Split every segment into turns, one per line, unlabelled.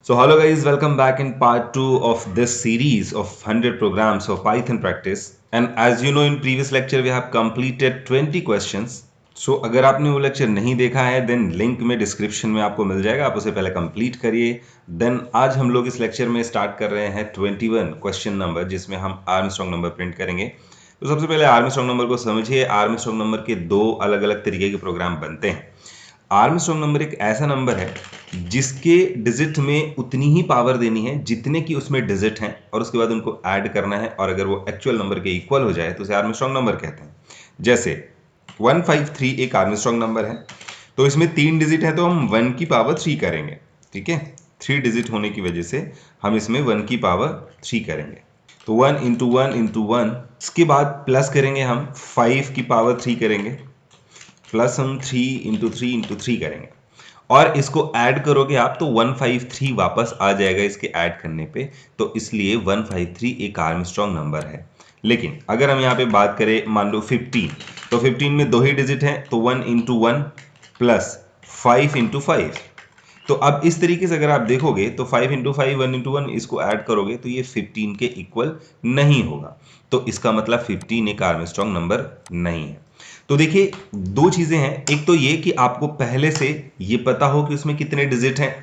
So hello guys, welcome back in part 2 of this series of 100 programs of Python practice. And as you know, in previous lecture we have completed 20 questions. So अगर आपने वो lecture नहीं देखा है then link में description में आपको मिल जाएगा, आप उसे पहले कंप्लीट करिए। देन आज हम लोग इस लेक्चर में स्टार्ट कर रहे हैं 21 क्वेश्चन नंबर, जिसमें हम आर्मस्ट्रांग नंबर प्रिंट करेंगे। तो सबसे पहले आर्मस्ट्रांग नंबर को समझिए। आर्मस्ट्रांग नंबर के दो अलग अलग तरीके के प्रोग्राम बनते हैं। आर्मस्ट्रांग नंबर एक ऐसा नंबर है जिसके डिजिट में उतनी ही पावर देनी है जितने की उसमें डिजिट हैं, और उसके बाद उनको ऐड करना है, और अगर वो एक्चुअल नंबर के इक्वल हो जाए तो उसे आर्मस्ट्रांग नंबर कहते हैं। जैसे 153 एक आर्मस्ट्रांग नंबर है, तो इसमें 3 डिजिट है तो हम 1 की पावर 3 करेंगे। ठीक है, 3 डिजिट होने की वजह से हम इसमें 1 की पावर 3 करेंगे। तो 1 इंटू 1 इंटू 1, इसके बाद प्लस करेंगे, हम 5 की पावर 3 करेंगे, प्लस हम 3 करेंगे, और इसको ऐड करोगे आप तो 153 वापस आ जाएगा इसके ऐड करने पे। तो इसलिए 153 एक आर्मस्ट्रांग नंबर है। लेकिन अगर हम यहाँ पे बात करें, मान लो 15, तो 15 में 2 ही डिजिट हैं, तो 1 इंटू 1 प्लस 5 इंटू 5। तो अब इस तरीके से अगर आप देखोगे तो 5 इंटू 5, 1 इंटू 1, इसको ऐड करोगे तो ये 15 के इक्वल नहीं होगा। तो इसका मतलब 15 एक आर्मस्ट्रांग नंबर नहीं है। तो देखिए, दो चीजें हैं। एक तो ये कि आपको पहले से ये पता हो कि उसमें कितने डिजिट हैं,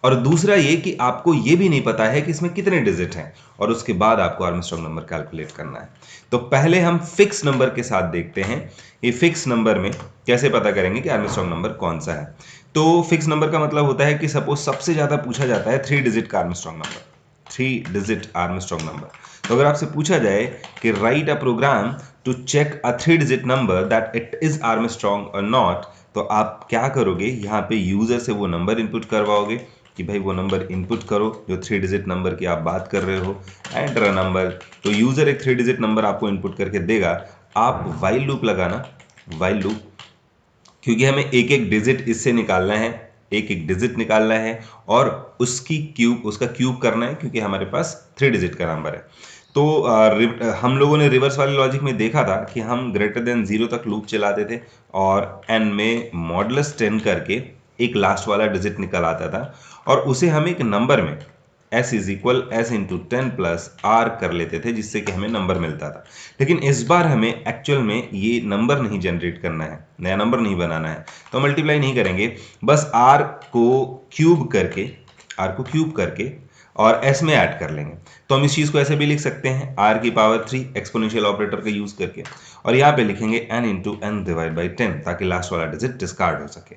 और दूसरा ये कि आपको ये भी नहीं पता है कि इसमें कितने डिजिट हैं, और उसके बाद आपको आर्मस्ट्रांग नंबर कैलकुलेट करना है। तो पहले हम फिक्स नंबर के साथ देखते हैं, ये फिक्स नंबर में कैसे पता करेंगे कि आर्मस्ट्रांग नंबर कौन सा है। तो फिक्स नंबर का मतलब होता है कि सपोज सबसे ज्यादा पूछा जाता है 3 डिजिट का Armstrong number, 3 digit Armstrong number. तो अगर आपसे पूछा जाए कि write a program to check a 3 digit number that it is Armstrong और नॉट, तो आप क्या करोगे, यहाँ पे यूजर से वो नंबर इनपुट करवाओगे कि भाई वो नंबर इनपुट करो जो 3 डिजिट नंबर की आप बात कर रहे हो, एंटर अ नंबर। तो यूजर एक 3 डिजिट नंबर आपको इनपुट करके देगा। आप व्हाइल लूप लगाना, व्हाइल लूप, क्योंकि हमें एक एक डिजिट इससे निकालना है, एक एक डिजिट निकालना है, और उसका क्यूब करना है, क्योंकि हमारे पास 3 डिजिट का नंबर है। तो हम लोगों ने रिवर्स वाले लॉजिक में देखा था कि हम ग्रेटर देन 0 तक लूप चलाते थे, और n में मॉडुलस 10 करके एक लास्ट वाला डिजिट निकल आता था, और उसे हम एक नंबर में s is equal s into 10 plus r कर लेते थे, जिससे कि हमें नंबर मिलता था। लेकिन इस बार हमें एक्चुअल में ये नंबर नहीं जनरेट करना है, नया नंबर नहीं बनाना है, तो मल्टीप्लाई नहीं करेंगे, बस r को क्यूब करके और s में ऐड कर लेंगे। तो हम इस चीज को ऐसे भी लिख सकते हैं, r की पावर 3 एक्सपोनेंशियल ऑपरेटर का यूज करके, और यहाँ पे लिखेंगे n into n divide by 10, ताकि लास्ट वाला डिजिट डिस्कार्ड हो सके।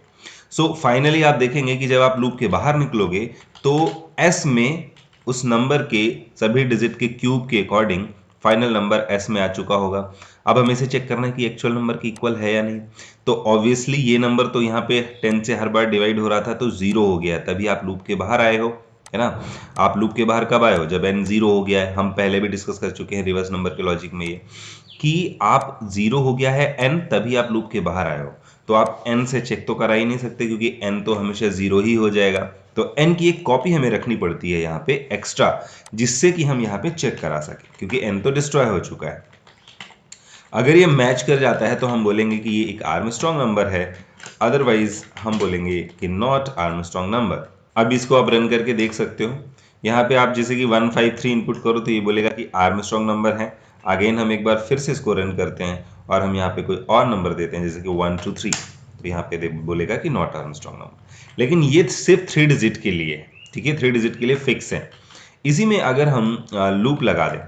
सो फाइनली आप देखेंगे कि जब आप लूप के बाहर निकलोगे तो s में उस नंबर के सभी डिजिट के क्यूब के अकॉर्डिंग फाइनल नंबर s में आ चुका होगा। अब हमें इसे चेक करना है कि एक्चुअल नंबर के इक्वल है या नहीं। तो ऑब्वियसली ये नंबर तो यहाँ पे 10 से हर बार डिवाइड हो रहा था, तो 0 हो गया, तभी आप लूप के बाहर आए हो, है ना। आप लूप के बाहर कब आए हो, जब n 0 हो गया है। हम पहले भी डिस्कस कर चुके हैं रिवर्स नंबर के लॉजिक में ये, कि आप 0 हो गया है n, तभी आप लूप के बाहर आए हो। तो आप n से चेक तो करा ही नहीं सकते, क्योंकि n तो हमेशा 0 ही हो जाएगा। तो n की एक कॉपी हमें रखनी पड़ती है यहाँ पे एक्स्ट्रा, जिससे कि हम यहाँ पे चेक करा सके, क्योंकि n तो डिस्ट्रॉय हो चुका है। अगर ये मैच कर जाता है तो हम बोलेंगे कि ये एक आर्मस्ट्रांग नंबर है, अदरवाइज हम बोलेंगे कि नॉट आर्मस्ट्रांग नंबर। अब इसको आप रन करके देख सकते हो। यहाँ पे आप जैसे कि 153 इनपुट करो तो ये बोलेगा कि आर्मस्ट्रांग नंबर है। अगेन हम एक बार फिर से इसको रन करते हैं, और हम यहाँ पे कोई और नंबर देते हैं, जैसे कि 1 2 3, तो यहाँ पे बोलेगा कि नॉट आर्मस्ट्रांग नंबर। लेकिन ये सिर्फ 3 डिजिट के लिए है, ठीक है, 3 डिजिट के लिए फिक्स है। इसी में अगर हम लूप लगा दें,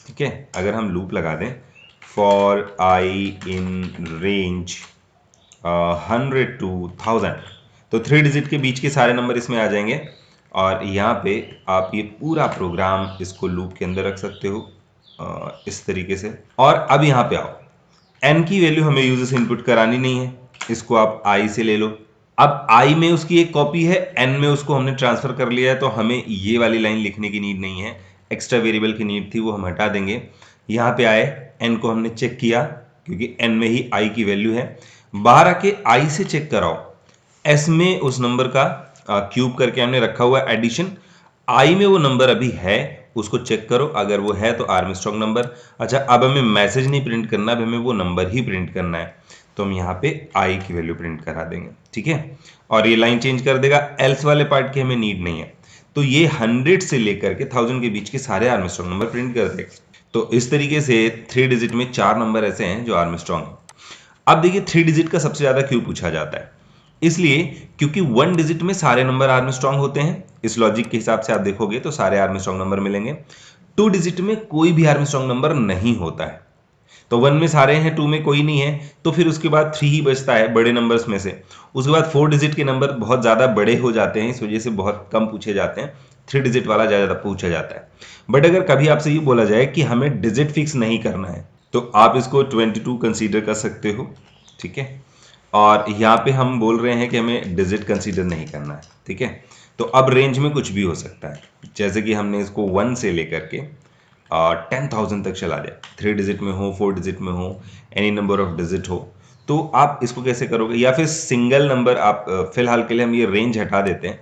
ठीक है, अगर हम लूप लगा दें for I in range 100 to 1000, तो 3 डिजिट के बीच के सारे नंबर इसमें आ जाएंगे, और यहाँ पे आप ये पूरा प्रोग्राम इसको लूप के अंदर रख सकते हो इस तरीके से। और अब यहाँ पे आओ, n की वैल्यू हमें यूजर से इनपुट करानी नहीं है, इसको आप i से ले लो। अब i में उसकी एक कॉपी है, n में उसको हमने ट्रांसफर कर लिया है, तो हमें ये वाली लाइन लिखने की नीड नहीं है, एक्स्ट्रा वेरिएबल की नीड थी, वो हम हटा देंगे। यहाँ पे आए, n को हमने चेक किया, क्योंकि n में ही i की वैल्यू है। बाहर आके i से चेक कराओ, s में उस नंबर का क्यूब करके हमने रखा हुआ एडिशन, i में वो नंबर अभी है, उसको चेक करो, अगर वो है तो आर्मस्ट्रांग नंबर। अच्छा, अब हमें मैसेज नहीं प्रिंट करना, अब हमें वो नंबर ही प्रिंट करना है, तो हम यहाँ पे i की वैल्यू प्रिंट करा देंगे, ठीक है, और ये लाइन चेंज कर देगा। एल्स वाले पार्ट की हमें नीड नहीं है। तो ये 100 से लेकर के 1000 के बीच के सारे आर्मस्ट्रॉन्ग नंबर प्रिंट कर देगा। तो इस तरीके से 3 डिजिट में 4 नंबर ऐसे हैं जो आर्मस्ट्रॉन्ग हैं। अब देखिए 3 डिजिट का सबसे ज्यादा क्यों पूछा जाता है, इसलिए क्योंकि 1 डिजिट में सारे नंबर आर्मस्ट्रॉन्ग होते हैं। इस लॉजिक के हिसाब से आप देखोगे तो सारे आर्मस्ट्रॉन्ग नंबर मिलेंगे। 2 डिजिट में कोई भी आर्मस्ट्रॉन्ग नंबर नहीं होता है, तो 1 में सारे हैं, 2 में कोई नहीं है, तो फिर उसके बाद 3 ही बचता है बड़े नंबर्स में से। उसके बाद 4 डिजिट के नंबर बहुत ज़्यादा बड़े हो जाते हैं, इस वजह से बहुत कम पूछे जाते हैं, 3 डिजिट वाला ज़्यादा पूछा जाता है। बट अगर कभी आपसे ये बोला जाए कि हमें डिजिट फिक्स नहीं करना है, तो आप इसको 22 कंसीडर कर सकते हो, ठीक है। और यहाँ पे हम बोल रहे हैं कि हमें डिजिट कंसीडर नहीं करना है, ठीक है। तो अब रेंज में कुछ भी हो सकता है, जैसे कि हमने इसको 1 से लेकर के 10,000 तक चला जाए, 3 डिजिट में हो, 4 डिजिट में हो, एनी नंबर ऑफ डिजिट हो। तो आप इसको कैसे करोगे, या फिर सिंगल नंबर आप फिलहाल के लिए हम ये रेंज हटा देते हैं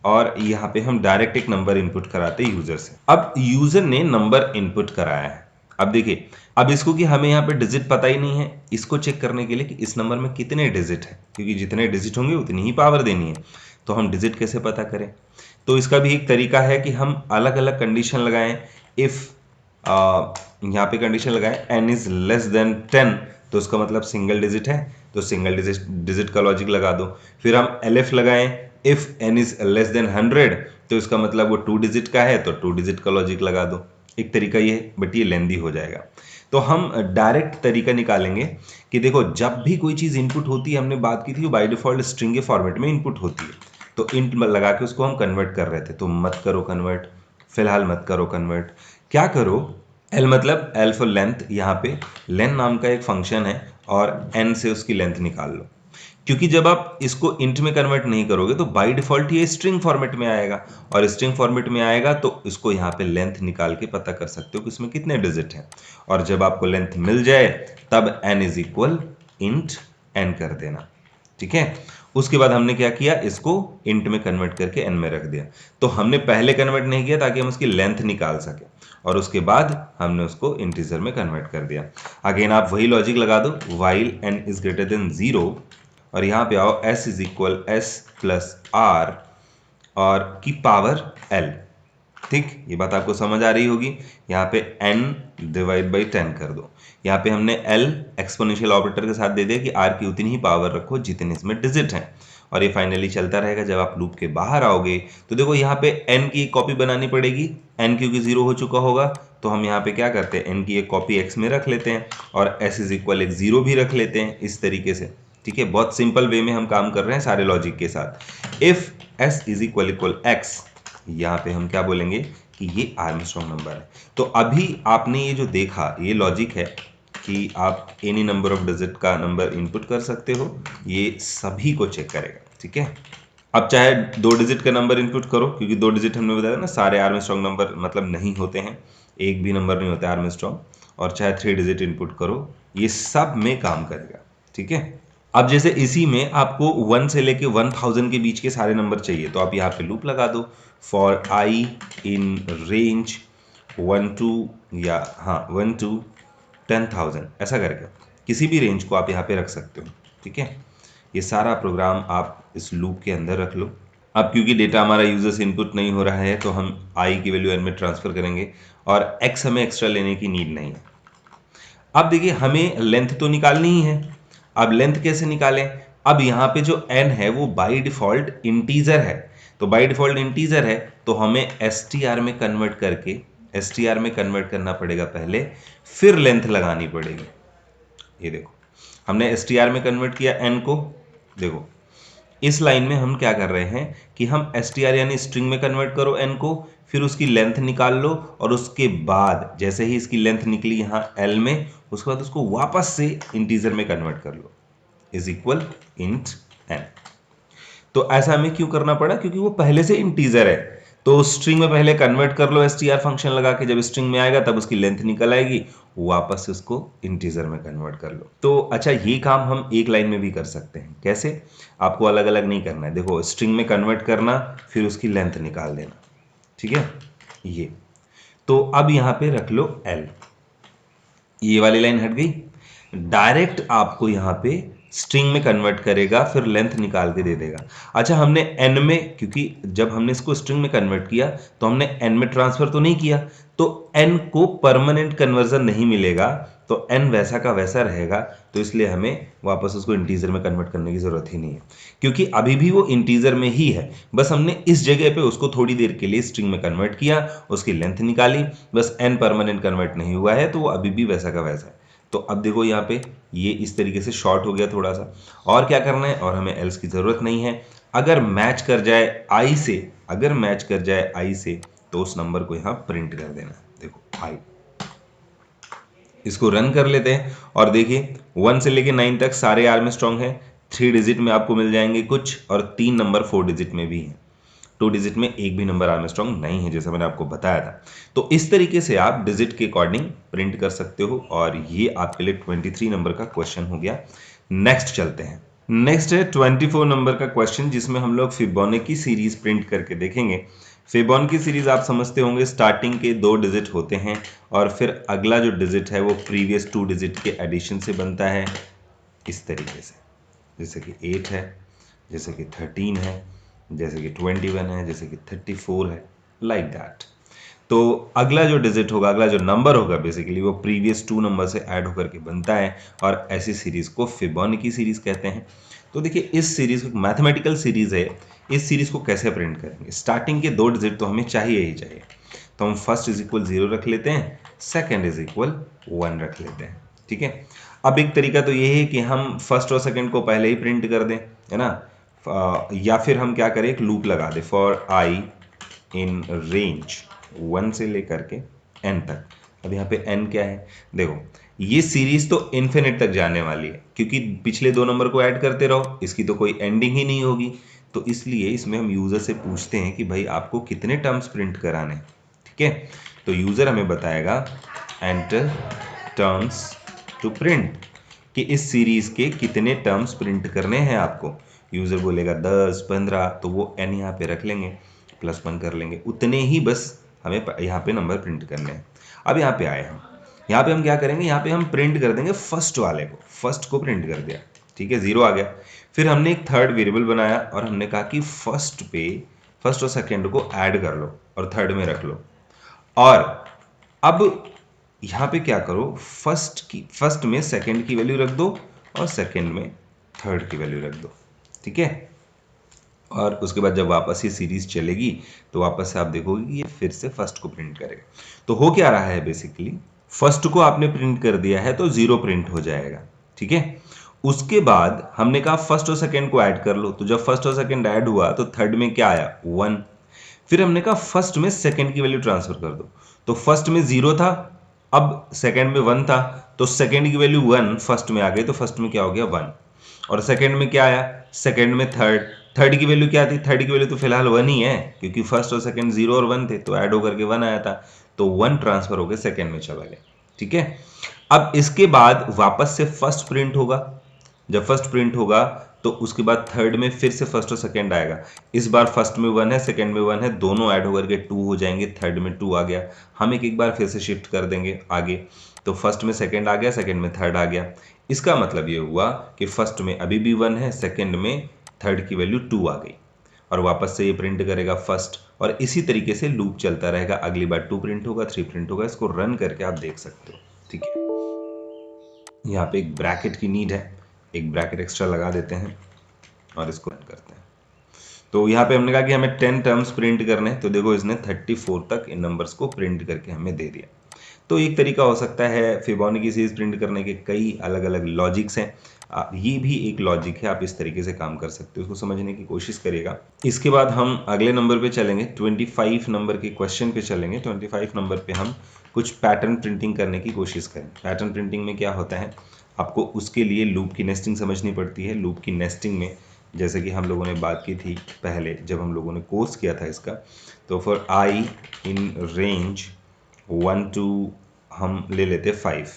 और यहाँ पे हम डायरेक्ट एक नंबर इनपुट कराते हैं यूजर से। अब यूजर ने नंबर इनपुट कराया है, अब देखिए, अब इसको कि हमें यहाँ पे डिजिट पता ही नहीं है, इसको चेक करने के लिए कि इस नंबर में कितने डिजिट है, क्योंकि जितने डिजिट होंगे उतनी ही पावर देनी है। तो हम डिजिट कैसे पता करें, तो इसका भी एक तरीका है कि हम अलग अलग कंडीशन लगाएं। इफ यहाँ पे कंडीशन लगाएं n इज लेस देन 10, तो उसका मतलब सिंगल डिजिट है, तो सिंगल डिजिट का लॉजिक लगा दो। फिर हम LF लगाएं, if n is less than 100, तो इसका मतलब वो 2 डिजिट का है, तो 2 डिजिट का लॉजिक लगा दो। एक तरीका ये है, बट ये लेंदी हो जाएगा। तो हम डायरेक्ट तरीका निकालेंगे कि देखो, जब भी कोई चीज़ इनपुट होती है, हमने बात की थी, वो बाय डिफॉल्ट स्ट्रिंग के फॉर्मेट में इनपुट होती है, तो इंट लगा के उसको हम कन्वर्ट कर रहे थे। तो मत करो कन्वर्ट, फिलहाल मत करो कन्वर्ट, क्या करो, एल मतलब एल फॉर लेंथ, यहाँ पे लेंथ नाम का एक फंक्शन है और एन से उसकी लेंथ निकाल लो, क्योंकि जब आप इसको इंट में कन्वर्ट नहीं करोगे तो बाय डिफॉल्ट ये स्ट्रिंग फॉर्मेट में आएगा, और स्ट्रिंग फॉर्मेट में आएगा तो इसको यहाँ पे लेंथ निकाल के पता कर सकते हो कि इसमें कितने डिजिट हैं। और जब आपको लेंथ मिल जाए तब n is equal int n कर देना, ठीक है। उसके बाद हमने क्या किया, इसको इंट में कन्वर्ट करके n में रख दिया। तो हमने पहले कन्वर्ट नहीं किया ताकि हम उसकी लेंथ निकाल सके, और उसके बाद हमने उसको इंटीजर में कन्वर्ट कर दिया। अगेन आप वही लॉजिक लगा दो, while n is greater than 0, और यहाँ पे आओ s is equal s plus r और की पावर l, ठीक। ये बात आपको समझ आ रही होगी। यहाँ पे n डिवाइड बाई 10 कर दो, यहाँ पे हमने l एक्सपोनेंशियल ऑपरेटर के साथ दे दिया कि r की उतनी ही पावर रखो जितने इसमें डिजिट हैं, और ये फाइनली चलता रहेगा। जब आप लूप के बाहर आओगे तो देखो यहाँ पे n की एक कॉपी बनानी पड़ेगी, n क्योंकि 0 हो चुका होगा, तो हम यहाँ पे क्या करते हैं, n की एक कॉपी x में रख लेते हैं और s इज इक्वल एक 0 भी रख लेते हैं, इस तरीके से, ठीक है। बहुत सिंपल वे में हम काम कर रहे हैं सारे लॉजिक के साथ। If s is equal equal x, यहाँ पे हम क्या बोलेंगे कि ये आर्मस्ट्रॉन्ग नंबर है। तो अभी आपने ये जो देखा, ये लॉजिक है कि आप एनी नंबर ऑफ डिजिट का नंबर इनपुट कर सकते हो, ये सभी को चेक करेगा, ठीक है। अब चाहे 2 डिजिट का नंबर इनपुट करो, क्योंकि 2 डिजिट हमने बताया ना सारे आर्मस्ट्रॉन्ग नंबर मतलब नहीं होते हैं, एक भी नंबर नहीं होता है आर्मस्ट्रॉन्ग, और चाहे 3 डिजिट इनपुट करो, ये सब में काम करेगा, ठीक है। अब जैसे इसी में आपको 1 से लेके 1000 के बीच के सारे नंबर चाहिए, तो आप यहाँ पे लूप लगा दो, for I in range 1 to, या हाँ 1 to 10,000, ऐसा करके किसी भी रेंज को आप यहाँ पे रख सकते हो, ठीक है। ये सारा प्रोग्राम आप इस लूप के अंदर रख लो। अब क्योंकि डेटा हमारा यूजर से इनपुट नहीं हो रहा है, तो हम आई की वैल्यू n में ट्रांसफर करेंगे और x हमें एक्स्ट्रा लेने की नीड नहीं है। अब देखिए, हमें लेंथ तो निकालनी ही है। अब लेंथ कैसे निकालें, अब यहाँ पे जो n है वो बाय डिफॉल्ट इंटीजर है, तो बाय डिफॉल्ट इंटीजर है तो हमें str में कन्वर्ट करके, str में कन्वर्ट करना पड़ेगा पहले, फिर लेंथ लगानी पड़ेगी। ये देखो, हमने str में कन्वर्ट किया n को, देखो इस लाइन में हम क्या कर रहे हैं कि हम str यानी स्ट्रिंग में कन्वर्ट करो n को, फिर उसकी लेंथ निकाल लो, और उसके बाद जैसे ही इसकी लेंथ निकली यहाँ l में, उसके बाद उसको वापस से इंटीजर में कन्वर्ट कर लो, इज इक्वल इंट n। तो ऐसा हमें क्यों करना पड़ा, क्योंकि वो पहले से इंटीजर है, तो स्ट्रिंग में पहले कन्वर्ट कर लो str फंक्शन लगा के, जब स्ट्रिंग में आएगा तब उसकी लेंथ निकल आएगी, वापस उसको इंटीजर में कन्वर्ट कर लो। तो अच्छा, ये काम हम एक लाइन में भी कर सकते हैं, कैसे, आपको अलग अलग नहीं करना है। देखो, स्ट्रिंग में कन्वर्ट करना, फिर उसकी लेंथ निकाल देना, ठीक है। ये तो अब यहाँ पे रख लो l, ये वाली लाइन हट गई। डायरेक्ट आपको यहाँ पे स्ट्रिंग में कन्वर्ट करेगा, फिर लेंथ निकाल के दे देगा। अच्छा, हमने एन में, क्योंकि जब हमने इसको स्ट्रिंग में कन्वर्ट किया तो हमने एन में ट्रांसफर तो नहीं किया, तो एन को परमानेंट कन्वर्जन नहीं मिलेगा, तो एन वैसा का वैसा रहेगा, तो इसलिए हमें वापस उसको इंटीजर में कन्वर्ट करने की जरूरत ही नहीं है, क्योंकि अभी भी वो इंटीजर में ही है, बस हमने इस जगह पे उसको थोड़ी देर के लिए स्ट्रिंग में कन्वर्ट किया, उसकी लेंथ निकाली, बस एन परमानेंट कन्वर्ट नहीं हुआ है, तो वो अभी भी वैसा का वैसा है। तो अब देखो यहाँ पे ये इस तरीके से शॉर्ट हो गया थोड़ा सा, और क्या करना है, और हमें एल्स की जरूरत नहीं है। अगर मैच कर जाए आई से, अगर मैच कर जाए आई से, तो उस नंबर को यहाँ प्रिंट कर देना। देखो आई, इसको रन कर लेते हैं और देखिए 1 से लेके 9 तक सारे आर्मस्ट्रांग है, 3 डिजिट में आपको मिल जाएंगे कुछ, और 3 नंबर 4 डिजिट में भी है, 2 डिजिट में एक भी नंबर आर्मस्ट्रांग नहीं है, जैसा मैंने आपको बताया था। तो इस तरीके से आप डिजिट के अकॉर्डिंग प्रिंट कर सकते हो, और ये आपके लिए 23 नंबर का क्वेश्चन हो गया। नेक्स्ट चलते हैं। नेक्स्ट है 24 नंबर का क्वेश्चन, जिसमें हम लोग फिबोनाची सीरीज प्रिंट करके देखेंगे। फिबोनाची सीरीज आप समझते होंगे, स्टार्टिंग के 2 डिजिट होते हैं और फिर अगला जो डिजिट है वो प्रीवियस 2 डिजिट के एडिशन से बनता है, इस तरीके से, जैसे कि 8 है, जैसे कि 13 है, जैसे कि 21 है, जैसे कि 34 है, लाइक दैट। तो अगला जो डिजिट होगा, अगला जो नंबर होगा, बेसिकली वो प्रीवियस 2 नंबर से ऐड होकर के बनता है, और ऐसी सीरीज को फिबोनाची सीरीज कहते हैं। तो देखिए, इस सीरीज को मैथमेटिकल सीरीज है, इस सीरीज को कैसे प्रिंट करेंगे। स्टार्टिंग के 2 डिजिट तो हमें चाहिए ही चाहिए, तो हम फर्स्ट इज इक्वल 0 रख लेते हैं, सेकेंड इज इक्वल 1 रख लेते हैं, ठीक है। अब एक तरीका तो ये है कि हम फर्स्ट और सेकेंड को पहले ही प्रिंट कर दें, है ना, या फिर हम क्या करें, एक लूप लगा दें, फॉर आई इन रेंज 1 से लेकर के n तक। अब यहाँ पे n क्या है, देखो ये सीरीज तो इन्फिनिट तक जाने वाली है, क्योंकि पिछले 2 नंबर को ऐड करते रहो, इसकी तो कोई एंडिंग ही नहीं होगी। तो इसलिए इसमें हम यूजर से पूछते हैं कि भाई आपको कितने टर्म्स प्रिंट कराने, ठीक है। तो यूजर हमें बताएगा एंटर टर्म्स टू प्रिंट, कि इस सीरीज के कितने टर्म्स प्रिंट करने हैं आपको। यूजर बोलेगा 10 15, तो वो n यहाँ पे रख लेंगे, +1 कर लेंगे, उतने ही बस हमें यहाँ पे नंबर प्रिंट करने हैं। अब यहाँ पे आए हम, यहाँ पे हम क्या करेंगे, यहाँ पे हम प्रिंट कर देंगे फर्स्ट वाले को, फर्स्ट को प्रिंट कर दिया, ठीक है, 0 आ गया। फिर हमने एक थर्ड वेरिएबल बनाया और हमने कहा कि फर्स्ट पे फर्स्ट और सेकेंड को ऐड कर लो और थर्ड में रख लो। और अब यहाँ पे क्या करो, फर्स्ट में सेकेंड की वैल्यू रख दो और सेकेंड में थर्ड की वैल्यू रख दो, ठीक है। और उसके बाद जब वापस ये सीरीज चलेगी तो वापस से आप देखोगे कि ये फिर से फर्स्ट को प्रिंट करेगा। तो हो क्या रहा है, बेसिकली फर्स्ट को आपने प्रिंट कर दिया है तो 0 प्रिंट हो जाएगा, ठीक है। उसके बाद हमने कहा फर्स्ट और सेकेंड को ऐड कर लो, तो जब फर्स्ट और सेकेंड ऐड हुआ तो थर्ड में क्या आया, 1। फिर हमने कहा फर्स्ट में सेकेंड की वैल्यू ट्रांसफर कर दो, तो फर्स्ट में 0 था, अब सेकेंड में 1 था, तो सेकेंड की वैल्यू 1 फर्स्ट में आ गई, तो फर्स्ट में क्या हो गया, 1। और सेकेंड में क्या आया, सेकेंड में थर्ड की वैल्यू क्या थी, थर्ड की वैल्यू तो फिलहाल 1 ही है, क्योंकि फर्स्ट और सेकेंड 0 और 1 थे, तो ऐड होकर के 1 आया था, तो 1 ट्रांसफर होकर सेकेंड में चला गया, ठीक है। अब इसके बाद वापस से फर्स्ट प्रिंट होगा, जब फर्स्ट प्रिंट होगा तो उसके बाद थर्ड में फिर से फर्स्ट और सेकेंड आएगा। इस बार फर्स्ट में 1 है, सेकेंड में 1 है, दोनों ऐड होकर के 2 हो जाएंगे, थर्ड में 2 आ गया। हम एक बार फिर से शिफ्ट कर देंगे आगे, तो फर्स्ट में सेकेंड आ गया, सेकेंड में थर्ड आ गया। इसका मतलब ये हुआ कि फर्स्ट में अभी भी 1 है, सेकेंड में थर्ड की वैल्यू 2 आ गई, और वापस से ये प्रिंट करेगा फर्स्ट, और इसी तरीके से लूप चलता रहेगा। अगली बार 2 प्रिंट होगा, 3 प्रिंट होगा। इसको रन करके आप देख सकते हो, ठीक है। यहाँ पे एक ब्रैकेट की नीड है, एक ब्रैकेट एक्स्ट्रा लगा देते हैं और इसको रन करते हैं। तो यहाँ पे हमने कहा कि हमें 10 टर्म्स प्रिंट करने हैं, तो देखो इसने 34 तक इन नंबर्स को प्रिंट करके हमें दे दिया। तो एक तरीका हो सकता है, फिबोनाची सीरीज प्रिंट करने के कई अलग अलग लॉजिक्स हैं, ये भी एक लॉजिक है, आप इस तरीके से काम कर सकते हो, उसको समझने की कोशिश करिएगा। इसके बाद हम अगले नंबर पे चलेंगे, 25 नंबर के क्वेश्चन पे चलेंगे। 25 नंबर पे हम कुछ पैटर्न प्रिंटिंग करने की कोशिश करें। पैटर्न प्रिंटिंग में क्या होता है, आपको उसके लिए लूप की नेस्टिंग समझनी पड़ती है। लूप की नेस्टिंग में जैसे कि हम लोगों ने बात की थी पहले जब हम लोगों ने कोर्स किया था इसका, तो for I in range 1 to हम ले लेते हैं 5।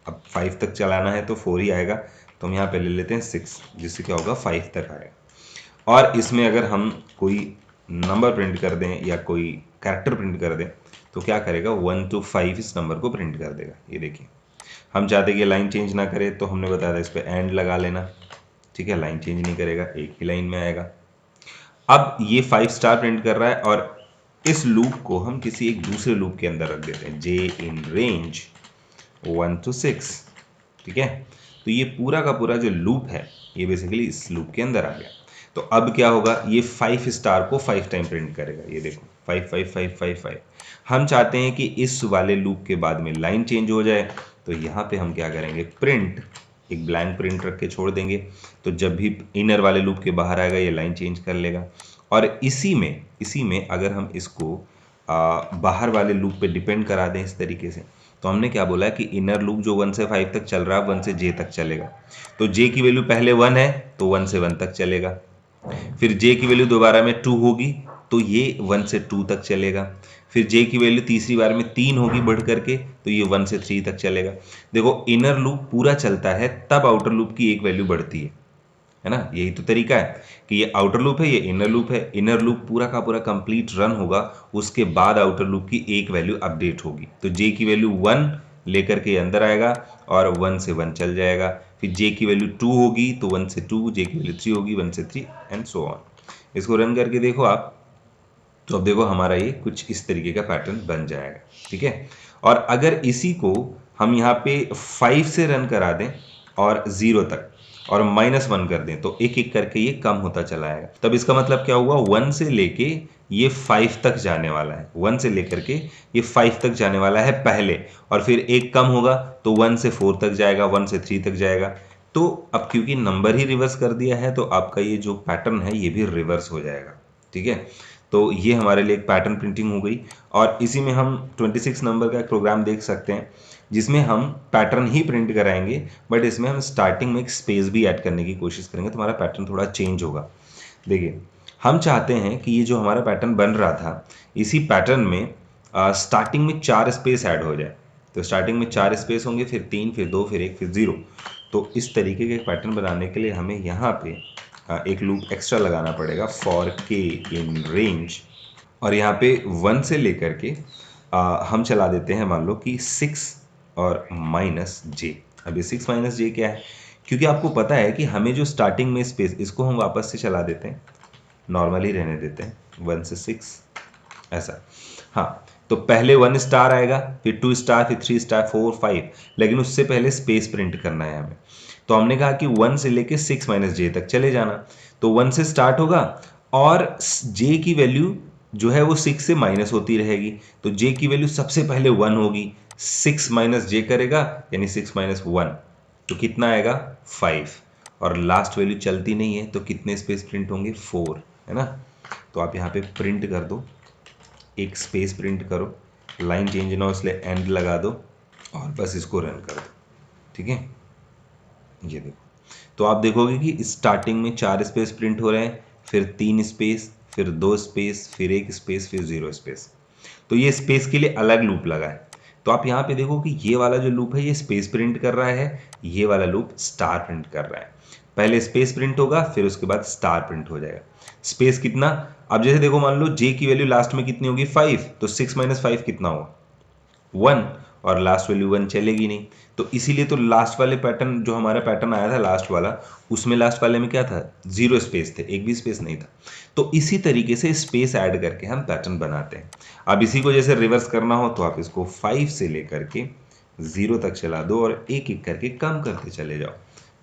अब 5 तक चलाना है तो 4 ही आएगा, तो हम यहाँ पे ले लेते हैं 6, जिससे क्या होगा 5 तक आएगा। और इसमें अगर हम कोई नंबर प्रिंट कर दें या कोई कैरेक्टर प्रिंट कर दें तो क्या करेगा, 1 to 5 इस नंबर को प्रिंट कर देगा। ये देखिए हम चाहते कि लाइन चेंज ना करे, तो हमने बताया था इस पर एंड लगा लेना, ठीक है, लाइन चेंज नहीं करेगा, एक ही लाइन में आएगा। अब ये 5 स्टार प्रिंट कर रहा है और इस लूप को हम किसी एक दूसरे लूप के अंदर रख देते हैं, जे इन रेंज 1 to 6, ठीक है। तो ये पूरा का पूरा जो लूप है ये बेसिकली इस लूप के अंदर आ गया। तो अब क्या होगा, ये 5 स्टार को 5 टाइम प्रिंट करेगा, ये देखो 5 5 5 5 5। हम चाहते हैं कि इस वाले लूप के बाद में लाइन चेंज हो जाए, तो यहाँ पे हम क्या करेंगे, प्रिंट, एक ब्लैंक प्रिंट रख के छोड़ देंगे। तो जब भी इनर वाले लूप के बाहर आएगा ये लाइन चेंज कर लेगा। और इसी में अगर हम इसको बाहर वाले लूप पे डिपेंड करा दें इस तरीके से, तो हमने क्या बोला कि इनर लूप जो 1 से 5 तक चल रहा है 1 से j तक चलेगा। तो j की वैल्यू पहले 1 है तो 1 से 1 तक चलेगा, फिर j की वैल्यू दोबारा में 2 होगी तो ये 1 से 2 तक चलेगा, फिर j की वैल्यू तीसरी बार में 3 होगी बढ़ करके तो ये 1 से 3 तक चलेगा। देखो इनर लूप पूरा चलता है तब आउटर लूप की एक वैल्यू बढ़ती है ना, यही तो तरीका है कि ये आउटर लूप है, ये इनर लूप है, इनर लूप पूरा का पूरा कंप्लीट रन होगा, उसके बाद आउटर लूप की एक वैल्यू अपडेट होगी। तो j की वैल्यू 1 लेकर के अंदर आएगा और 1 से 1 चल जाएगा, फिर j की वैल्यू 2 होगी तो 1 से 2, j की वैल्यू 3 होगी 1 से 3 एंड सो ऑन। इसको रन करके देखो आप, तो अब देखो हमारा ये कुछ इस तरीके का पैटर्न बन जाएगा, ठीक है। और अगर इसी को हम यहाँ पे 5 से रन करा दें और 0 तक और -1 कर दें तो एक एक करके ये कम होता चला आएगा। तब इसका मतलब क्या हुआ, 1 से लेके ये 5 तक जाने वाला है, 1 से लेकर के ये 5 तक जाने वाला है पहले, और फिर एक कम होगा तो 1 से 4 तक जाएगा, 1 से 3 तक जाएगा। तो अब क्योंकि नंबर ही रिवर्स कर दिया है तो आपका ये जो पैटर्न है ये भी रिवर्स हो जाएगा, ठीक है। तो ये हमारे लिए एक पैटर्न प्रिंटिंग हो गई। और इसी में हम 26 नंबर का एक प्रोग्राम देख सकते हैं जिसमें हम पैटर्न ही प्रिंट कराएंगे, बट इसमें हम स्टार्टिंग में एक स्पेस भी ऐड करने की कोशिश करेंगे तो हमारा पैटर्न थोड़ा चेंज होगा। देखिए हम चाहते हैं कि ये जो हमारा पैटर्न बन रहा था इसी पैटर्न में स्टार्टिंग में 4 स्पेस ऐड हो जाए। तो स्टार्टिंग में 4 स्पेस होंगे, फिर 3, फिर 2, फिर 1, फिर 0। तो इस तरीके के पैटर्न बनाने के लिए हमें यहाँ पे एक लूप एक्स्ट्रा लगाना पड़ेगा, फॉर के इन रेंज, और यहाँ पे 1 से लेकर के हम चला देते हैं मान लो कि 6 और -j। अब ये 6 - j क्या है, क्योंकि आपको पता है कि हमें जो स्टार्टिंग में स्पेस, इसको हम वापस से चला देते हैं, नॉर्मली रहने देते हैं 1 से 6 ऐसा। हाँ, तो पहले 1 स्टार आएगा, फिर 2 स्टार, फिर 3 स्टार, 4 5, लेकिन उससे पहले स्पेस प्रिंट करना है हमें। तो हमने कहा कि 1 से लेके 6 - j तक चले जाना। तो 1 से स्टार्ट होगा और j की वैल्यू जो है वो 6 से माइनस होती रहेगी। तो j की वैल्यू सबसे पहले 1 होगी, 6 - j करेगा यानी 6 - 1, तो कितना आएगा 5, और लास्ट वैल्यू चलती नहीं है तो कितने स्पेस प्रिंट होंगे 4, है ना। तो आप यहाँ पे प्रिंट कर दो, एक स्पेस प्रिंट करो, लाइन चेंज ना हो इसलिए एंड लगा दो और बस इसको रन कर दो, ठीक है। ये देखो, तो आप देखोगे कि स्टार्टिंग में 4 स्पेस प्रिंट हो रहे हैं, फिर 3 स्पेस, फिर 2 स्पेस, फिर 1 स्पेस, फिर 0 स्पेस। तो ये स्पेस के लिए अलग लूप लगा है। तो आप यहाँ पे देखो कि ये वाला जो लूप है ये स्पेस प्रिंट कर रहा है, ये वाला लूप स्टार प्रिंट कर रहा है। पहले स्पेस प्रिंट होगा फिर उसके बाद स्टार प्रिंट हो जाएगा। स्पेस कितना, अब जैसे देखो मान लो j की वैल्यू लास्ट में कितनी होगी 5, तो 6 - 5 कितना होगा 1, और लास्ट वैल्यू 1 चलेगी नहीं। तो इसीलिए तो लास्ट वाले पैटर्न, जो हमारा पैटर्न आया था लास्ट वाला, उसमें लास्ट वाले में क्या था 0 स्पेस थे, एक भी स्पेस नहीं था। तो इसी तरीके से स्पेस ऐड करके हम पैटर्न बनाते हैं। अब इसी को जैसे रिवर्स करना हो तो आप इसको 5 से लेकर के 0 तक चला दो और एक एक करके कम करते चले जाओ,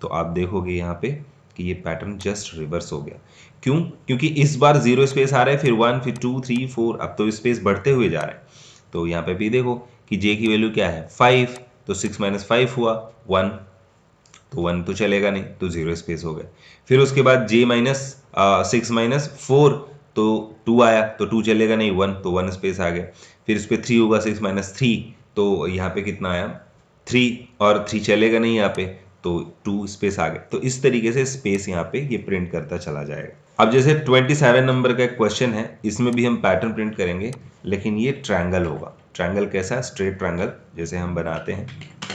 तो आप देखोगे यहाँ पे कि ये पैटर्न जस्ट रिवर्स हो गया। क्यों, क्योंकि इस बार 0 स्पेस आ रहा है, फिर 1, फिर 2, 3, 4, अब तो स्पेस बढ़ते हुए जा रहे हैं। तो यहाँ पे भी देखो कि j की वैल्यू क्या है 5, तो 6 - 5 हुआ 1, तो 1 तो चलेगा नहीं तो 0 स्पेस हो गए। फिर उसके बाद j -6 - 4, तो 2 आया तो 2 चलेगा नहीं 1, तो 1 स्पेस आ गया। फिर इस पर 3 होगा 6 - 3, तो यहाँ पे कितना आया 3, और 3 चलेगा नहीं यहाँ पे तो 2 स्पेस आ गए। तो इस तरीके से स्पेस यहाँ पे ये प्रिंट करता चला जाएगा। अब जैसे 27 नंबर का एक क्वेश्चन है, इसमें भी हम पैटर्न प्रिंट करेंगे, लेकिन ये ट्रायंगल होगा। ट्रायंगल कैसा है, स्ट्रेट ट्रायंगल जैसे हम बनाते हैं,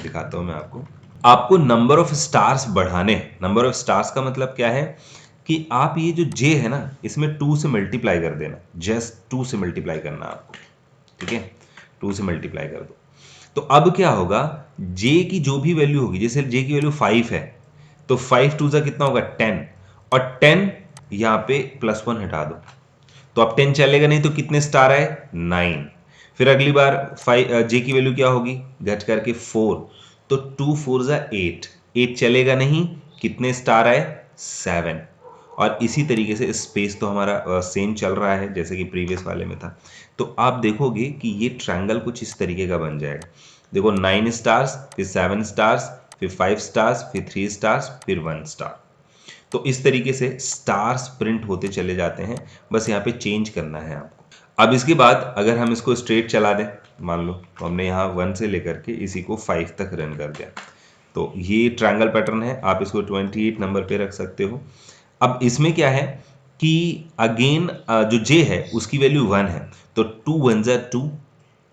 दिखाता हूँ मैं आपको। आपको नंबर ऑफ स्टार्स बढ़ाने, नंबर ऑफ स्टार्स का मतलब क्या है कि आप ये जो j है ना इसमें 2 से मल्टीप्लाई कर देना, जस्ट 2 से मल्टीप्लाई करना आपको, ठीक है, 2 से मल्टीप्लाई कर दो। तो अब क्या होगा, जे की जो भी वैल्यू होगी, जैसे जे की वैल्यू 5 है तो 5 टू सा कितना होगा 10, और 10 यहां पे +1 हटा दो तो अब 10 चलेगा नहीं, तो कितने स्टार आए 9। फिर अगली बार 5 जे की वैल्यू क्या होगी, घट करके 4, तो 2 4 जा 8, 8 चलेगा नहीं, कितने स्टार आए 7। और इसी तरीके से स्पेस तो हमारा सेम चल रहा है जैसे कि प्रीवियस वाले में था। तो आप देखोगे कि ये ट्रायंगल कुछ इस तरीके का बन जाएगा। देखो 9 स्टार्स, फिर 7 स्टार्स, फिर 5 स्टार्स, फिर 3 स्टार्स, फिर 1 स्टार। तो इस तरीके से स्टार्स प्रिंट होते चले जाते हैं, बस यहाँ पे चेंज करना है आपको। अब इसके बाद अगर हम इसको स्ट्रेट चला दें, मान लो तो हमने यहाँ 1 से लेकर के इसी को 5 तक रन कर दिया, तो ये ट्रायंगल पैटर्न है, आप इसको 28 नंबर पे रख सकते हो। अब इसमें क्या है कि अगेन जो जे है उसकी वैल्यू 1 है, तो 2 1 जा 2,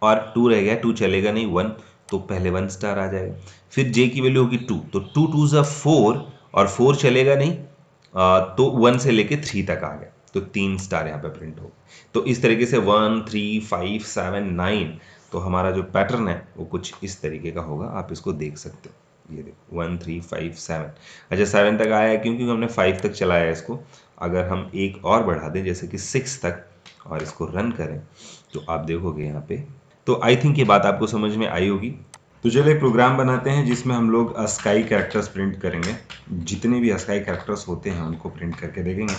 और 2 रह गया, 2 चलेगा नहीं 1, तो पहले 1 स्टार आ जाएगा। फिर जे की वैल्यू होगी 2, तो 2 2 जा 4, और 4 चलेगा नहीं, तो 1 से लेके 3 तक आ गया, तो 3 स्टार यहाँ पे प्रिंट हो। तो इस तरीके से 1 3 5 7 9, तो हमारा जो पैटर्न है वो कुछ इस तरीके का होगा, आप इसको देख सकते हो। ये देखो 1 3 5 7, अच्छा 7 तक आया है क्योंकि हमने 5 तक चलाया है इसको। अगर हम एक और बढ़ा दें जैसे कि 6 तक और इसको रन करें, तो आप देखोगे यहाँ पे, तो आई थिंक ये बात आपको समझ में आई होगी। तो चलिए एक प्रोग्राम बनाते हैं जिसमें हम लोग स्काई कैरेक्टर्स प्रिंट करेंगे, जितने भी स्काई कैरेक्टर्स होते हैं उनको प्रिंट करके देखेंगे।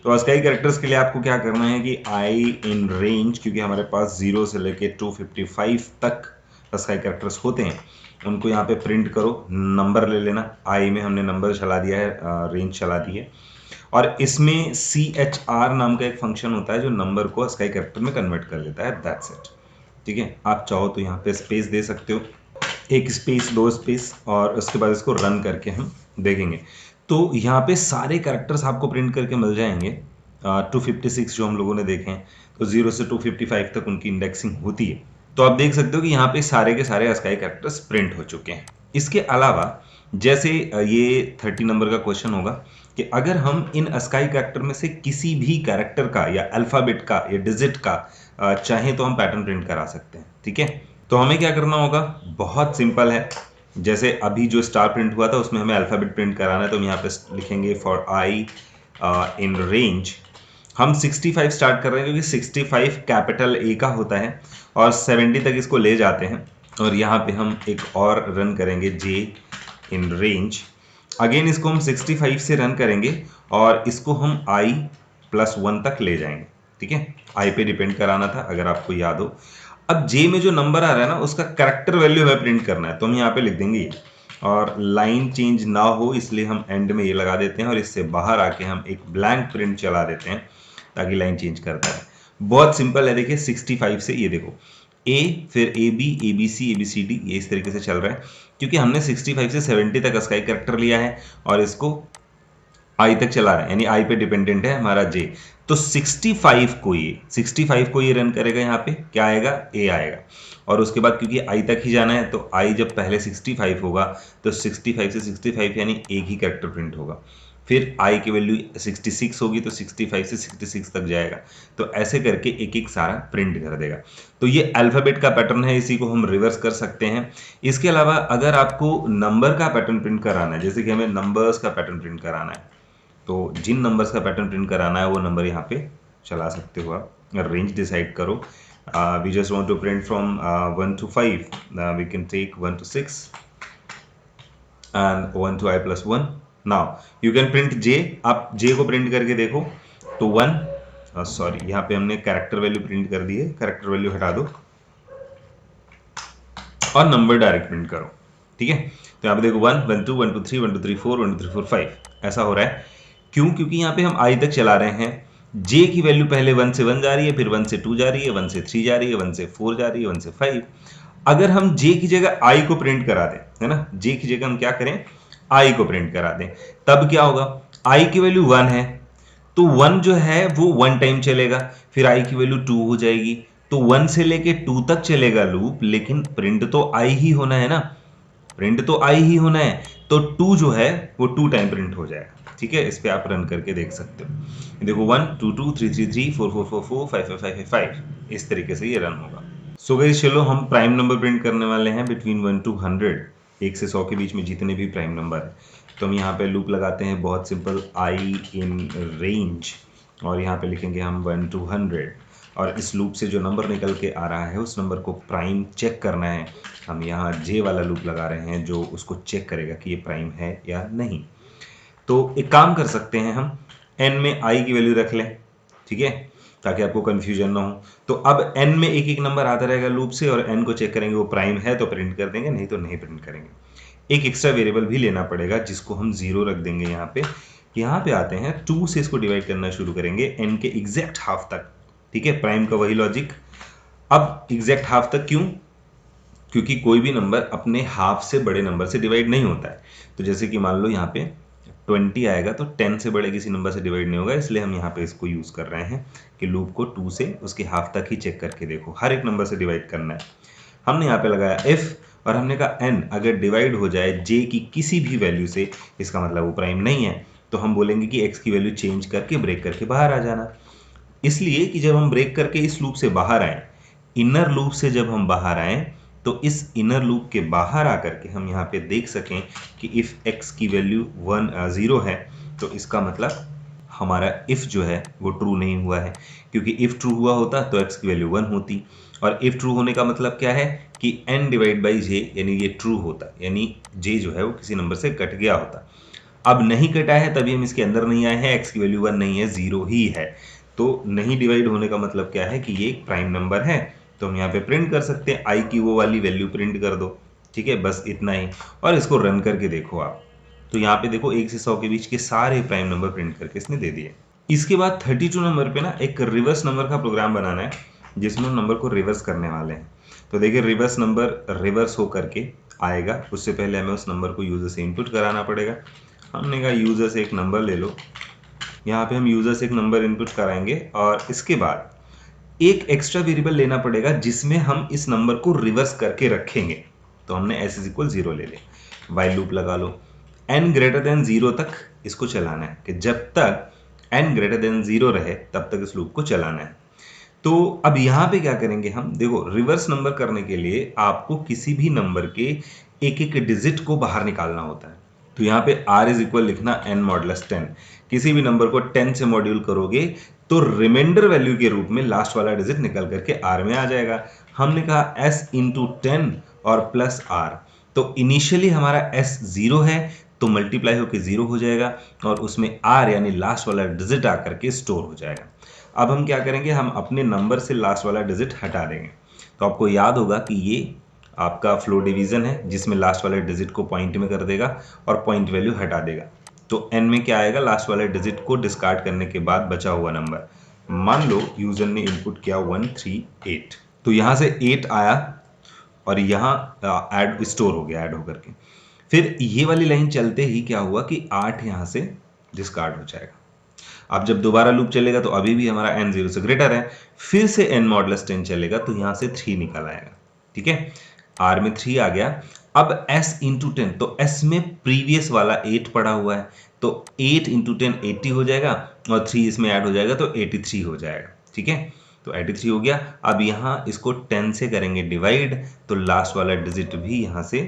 तो स्काई कैरेक्टर्स के लिए आपको क्या करना है कि आई इन रेंज, क्योंकि हमारे पास 0 से लेके 255 तक स्काई कैरेक्टर्स होते हैं, उनको यहाँ पे प्रिंट करो। नंबर ले लेना, आई में हमने नंबर चला दिया है, रेंज चला दी है। और इसमें CHR नाम का एक फंक्शन होता है जो नंबर को स्काई कैरेक्टर में कन्वर्ट कर देता है, दैट्स इट। ठीक है, आप चाहो तो यहाँ पे स्पेस दे सकते हो, एक स्पेस, दो स्पेस, और उसके बाद इसको रन करके हम देखेंगे। तो यहाँ पे सारे कैरेक्टर्स आपको प्रिंट करके मिल जाएंगे। 256 जो हम लोगों ने देखे हैं, तो 0 से 255 तक उनकी इंडेक्सिंग होती है। तो आप देख सकते हो कि यहाँ पे सारे के सारे स्काई कैरेक्टर्स प्रिंट हो चुके हैं। इसके अलावा जैसे ये 30 नंबर का क्वेश्चन होगा कि अगर हम इन स्काई कैरेक्टर में से किसी भी कैरेक्टर का या अल्फाबेट का या डिजिट का चाहे तो हम पैटर्न प्रिंट करा सकते हैं। ठीक है, तो हमें क्या करना होगा, बहुत सिंपल है। जैसे अभी जो स्टार प्रिंट हुआ था उसमें हमें अल्फाबेट प्रिंट कराना है, तो हम यहाँ पे लिखेंगे फॉर आई इन रेंज। हम 65 स्टार्ट कर रहे हैं क्योंकि 65 कैपिटल ए का होता है और 70 तक इसको ले जाते हैं। और यहाँ पे हम एक और रन करेंगे जे इन रेंज। अगेन इसको हम 65 से रन करेंगे और इसको हम आई +1 तक ले जाएंगे। ठीक है, आई पे डिपेंड कराना था अगर आपको याद हो। अब जे में जो नंबर आ रहा है ना उसका करेक्टर वैल्यू हमें प्रिंट करना है, तो हम यहाँ पे लिख देंगे ये, और लाइन चेंज ना हो इसलिए हम एंड में ये लगा देते हैं और इससे बाहर आके हम एक ब्लैंक प्रिंट चला देते हैं ताकि लाइन चेंज करता है। बहुत सिंपल है, देखिए 65 से ये देखो ए, फिर A B, A B C, A B C D, ये इस तरीके से चल रहा है क्योंकि हमने 65 से 70 तक स्काई कैरेक्टर लिया है और इसको आई तक चला रहे हैं, यानी आई पे डिपेंडेंट है हमारा जे। तो 65 को ये रन करेगा, यहाँ पे क्या आएगा, ए आएगा। और उसके बाद क्योंकि आई तक ही जाना है तो आई जब पहले 65 होगा तो 65 से 65 यानी एक ही कैरेक्टर प्रिंट होगा। फिर आई की वैल्यू 66 होगी तो 65 से 66 तक जाएगा। तो ऐसे करके एक एक सारा प्रिंट कर देगा। तो ये अल्फाबेट का पैटर्न है, इसी को हम रिवर्स कर सकते हैं। इसके अलावा अगर आपको नंबर का पैटर्न प्रिंट कराना है, जैसे कि हमें नंबर्स का पैटर्न प्रिंट कराना है, तो जिन नंबर्स का पैटर्न प्रिंट कराना है वो नंबर यहाँ पे चला सकते हो आप। रेंज डिसाइड करो, we just want to print from 1 to 5, we can take 1 to 6 and 1 to i+1। Now you can print J, आप जे को प्रिंट करके देखो तो 1, सॉरी यहाँ पे हमने कैरेक्टर वैल्यू प्रिंट कर दी है, कैरेक्टर वैल्यू हटा दो और नंबर डायरेक्ट प्रिंट करो। ठीक है, तो यहाँ पे देखो 1 1 2 1 2 3 1 2 3 4 1 2 3 4 5 ऐसा हो रहा है। क्यों, क्योंकि यहाँ पे हम आई तक चला रहे हैं। जे की वैल्यू पहले 1 से 1 जा रही है, फिर 1 से 2 जा रही है, 1 से 3 जा रही है, 1 से 4 जा रही है, 1 से 5। अगर हम जे की जगह आई को प्रिंट करा दें, है ना, जे की जगह हम क्या करें, आई को प्रिंट करा दें, तब क्या होगा, आई की वैल्यू 1 है तो 1 जो है वो 1 टाइम चलेगा, फिर आई की वैल्यू 2 हो जाएगी, तो 1 से लेके 2 तक चलेगा लूप, लेकिन प्रिंट तो आई ही होना है ना, प्रिंट तो आई ही होना है, तो 2 जो है वो 2 टाइम प्रिंट हो जाएगा। ठीक है, इस पे आप रन करके देख सकते हो। देखो 1 2 2 3 3 3 4 4 4 4 5 5 5 5 5 इस तरीके से ये रन होगा। सो गाइस चलो हम प्राइम नंबर प्रिंट करने वाले हैं बिटवीन 1 टू 100, 1 से 100 के बीच में जितने भी प्राइम नंबर है। तो हम यहाँ पे लूप लगाते हैं, बहुत सिंपल, आई इन रेंज, और यहाँ पे लिखेंगे हम 1 टू 100, और इस लूप से जो नंबर निकल के आ रहा है उस नंबर को प्राइम चेक करना है। हम यहाँ जे वाला लूप लगा रहे हैं जो उसको चेक करेगा कि ये प्राइम है या नहीं। तो एक काम कर सकते हैं, हम n में i की वैल्यू रख लें, ठीक है, ताकि आपको कंफ्यूजन ना हो। तो अब n में एक एक नंबर आता रहेगा लूप से, और n को चेक करेंगे, वो प्राइम है तो प्रिंट कर देंगे, नहीं तो नहीं प्रिंट करेंगे। एक एक्स्ट्रा वेरिएबल भी लेना पड़ेगा जिसको हम 0 रख देंगे। यहाँ पे आते हैं, 2 से इसको डिवाइड करना शुरू करेंगे n के एग्जैक्ट हाफ तक, ठीक है, प्राइम का वही लॉजिक। अब एग्जैक्ट हाफ तक क्यों? क्योंकि कोई भी नंबर अपने हाफ से बड़े नंबर से डिवाइड नहीं होता है। तो जैसे कि मान लो यहाँ पे 20 आएगा तो 10 से बड़े किसी नंबर से डिवाइड नहीं होगा, इसलिए हम यहाँ पे इसको यूज कर रहे हैं कि लूप को 2 से उसके हाफ तक ही चेक करके देखो, हर एक नंबर से डिवाइड करना है। हमने यहाँ पे लगाया इफ, और हमने कहा n अगर डिवाइड हो जाए j की किसी भी वैल्यू से, इसका मतलब वो प्राइम नहीं है, तो हम बोलेंगे कि x की वैल्यू चेंज करके ब्रेक करके बाहर आ जाना। इसलिए कि जब हम ब्रेक करके इस लूप से बाहर आए, इनर लूप से जब हम बाहर आए, तो इस इनर लूप के बाहर आकर के हम यहाँ पे देख सकें कि इफ x की वैल्यू 0 है, तो इसका मतलब हमारा इफ जो है वो ट्रू नहीं हुआ है, क्योंकि इफ ट्रू हुआ होता तो x की वैल्यू 1 होती, और इफ ट्रू होने का मतलब क्या है कि n डिवाइड बाई j, यानी ये ट्रू होता, यानी j जो है वो किसी नंबर से कट गया होता। अब नहीं कटा है तभी हम इसके अंदर नहीं आए हैं, x की वैल्यू 1 नहीं है, 0 ही है। तो नहीं डिवाइड होने का मतलब क्या है कि ये एक प्राइम नंबर है, तो हम यहाँ पे प्रिंट कर सकते हैं, आई की वो वाली वैल्यू प्रिंट कर दो, ठीक है, बस इतना ही। और इसको रन करके देखो आप, तो यहाँ पे देखो 1 से 100 के बीच के सारे प्राइम नंबर प्रिंट करके इसने दे दिए। इसके बाद 32 नंबर पे ना एक रिवर्स नंबर का प्रोग्राम बनाना है, जिसमें हम नंबर को रिवर्स करने वाले हैं। तो देखिए रिवर्स नंबर रिवर्स हो करके आएगा, उससे पहले हमें उस नंबर को यूजर से इनपुट कराना पड़ेगा। हमने कहा यूजर से एक नंबर ले लो, यहाँ पे हम यूजर से एक नंबर इनपुट कराएंगे, और इसके बाद एक एक्स्ट्रा वेरिएबल लेना पड़ेगा जिसमें हम इस नंबर को रिवर्स करके रखेंगे। तो हमने s इज इक्वल 0 ले लिया, वाइल लूप लगा लो, n ग्रेटर देन 0 तक इसको चलाना है, कि जब तक n ग्रेटर देन 0 रहे तब तक इस लूप को चलाना है। तो अब यहाँ पे क्या करेंगे हम, देखो रिवर्स नंबर करने के लिए आपको किसी भी नंबर के एक एक डिजिट को बाहर निकालना होता है। तो यहाँ पे r इज इक्वल लिखना n मॉडुलस 10, किसी भी नंबर को 10 से मॉड्यूल करोगे तो रिमाइंडर वैल्यू के रूप में लास्ट वाला डिजिट निकल करके r में आ जाएगा। हमने कहा s इंटू 10 और प्लस r, तो इनिशियली हमारा s 0 है तो मल्टीप्लाई होकर 0 हो जाएगा, और उसमें r यानी लास्ट वाला डिजिट आकर के स्टोर हो जाएगा। अब हम क्या करेंगे, हम अपने नंबर से लास्ट वाला डिजिट हटा देंगे। तो आपको याद होगा कि ये आपका फ्लो डिवीजन है, जिसमें लास्ट वाले डिजिट को पॉइंट में कर देगा और पॉइंट वैल्यू हटा देगा। तो n में क्या आएगा, लास्ट वाले डिजिट को डिस्कार्ड करने के बाद बचा हुआ नंबर। मान लो यूजर ने इनपुट किया 138, तो यहाँ से 8 आया और यहाँ ऐड स्टोर हो गया ऐड होकर के। फिर ये वाली लाइन चलते ही क्या हुआ कि 8 यहाँ से डिस्कार्ड हो जाएगा। अब जब दोबारा लूप चलेगा तो अभी भी हमारा n 0 से ग्रेटर है, फिर से n मॉडुलस 10 चलेगा तो यहाँ से 3 निकल आएगा, ठीक है, r में 3 आ गया। अब s इंटू 10, तो s में प्रीवियस वाला 8 पड़ा हुआ है, तो 8 इंटू 10 80 हो जाएगा, और 3 इसमें ऐड हो जाएगा तो 83 हो जाएगा, ठीक है, तो 83 हो गया। अब यहाँ इसको 10 से करेंगे डिवाइड, तो लास्ट वाला डिजिट भी यहाँ से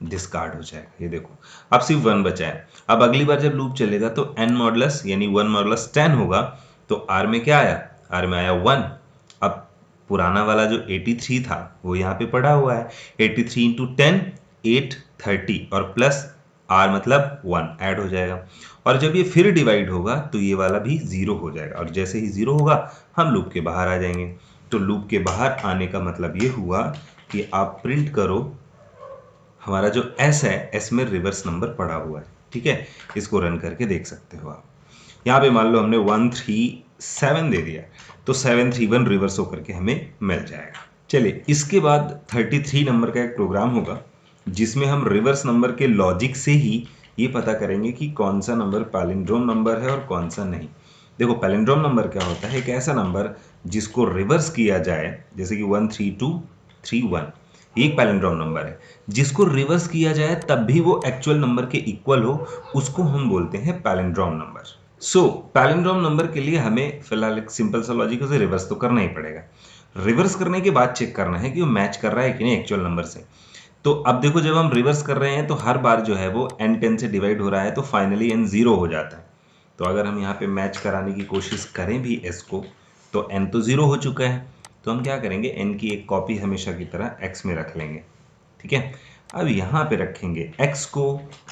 डिस्कार्ड हो जाएगा। ये देखो अब सिर्फ 1 बचा है। अब अगली बार जब लूप चलेगा तो n मॉडुलस यानी 1 मॉडुलस 10 होगा, तो r में क्या आया, r में आया 1। अब पुराना वाला जो 83 था वो यहाँ पे पड़ा हुआ है, 83 इंटू 10 830, और प्लस r मतलब 1 ऐड हो जाएगा, और जब ये फिर डिवाइड होगा तो ये वाला भी 0 हो जाएगा, और जैसे ही 0 होगा हम लूप के बाहर आ जाएंगे। तो लूप के बाहर आने का मतलब ये हुआ कि आप प्रिंट करो हमारा जो s है, s में रिवर्स नंबर पड़ा हुआ है, ठीक है, इसको रन करके देख सकते हो आप। यहाँ पे मान लो हमने 137 दे दिया, तो 731 रिवर्स होकर के हमें मिल जाएगा। चलिए इसके बाद 33 नंबर का एक प्रोग्राम होगा जिसमें हम रिवर्स नंबर के लॉजिक से ही ये पता करेंगे कि कौन सा नंबर पैलिंड्रोम नंबर है और कौन सा नहीं। देखो पैलिंड्रोम नंबर क्या होता है, एक ऐसा नंबर जिसको रिवर्स किया जाए, जैसे कि 13231, ये एक पैलिंड्रोम नंबर है, जिसको रिवर्स किया जाए तब भी वो एक्चुअल नंबर के इक्वल हो, उसको हम बोलते हैं पैलिंड्रोम नंबर। सो पैलिंड्रोम नंबर के लिए हमें फिलहाल एक सिंपल सा लॉजिक, उसे रिवर्स तो करना ही पड़ेगा। रिवर्स करने के बाद चेक करना है कि वो मैच कर रहा है कि नहीं एक्चुअल नंबर से। तो अब देखो जब हम रिवर्स कर रहे हैं तो हर बार जो है वो n 10 से डिवाइड हो रहा है तो फाइनली n 0 हो जाता है। तो अगर हम यहाँ पे मैच कराने की कोशिश करें भी s को तो n तो 0 हो चुका है, तो हम क्या करेंगे n की एक कॉपी हमेशा की तरह x में रख लेंगे। ठीक है, अब यहाँ पे रखेंगे x को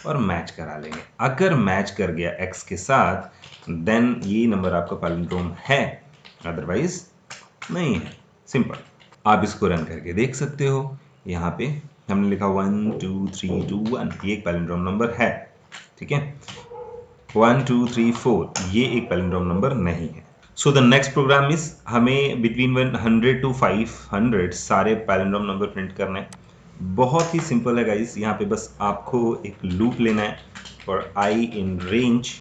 और मैच करा लेंगे। अगर मैच कर गया x के साथ देन ये नंबर आपका पैलिंड्रोम है, अदरवाइज नहीं है। सिंपल, आप इसको रन करके देख सकते हो। यहाँ पे हमने लिखा 1 2 3 2 1, ये एक पैलिंड्रोम नंबर है। ठीक है, 1 2 3 4 ये एक पैलिंड्रोम नंबर नहीं है। So the next program is हमें बिटवीन 100 टू 500 सारे पैलिंड्रोम नंबर प्रिंट करने हैं। बहुत ही सिंपल है गाइस, यहाँ पे बस आपको एक लूप लेना है और आई इन रेंज,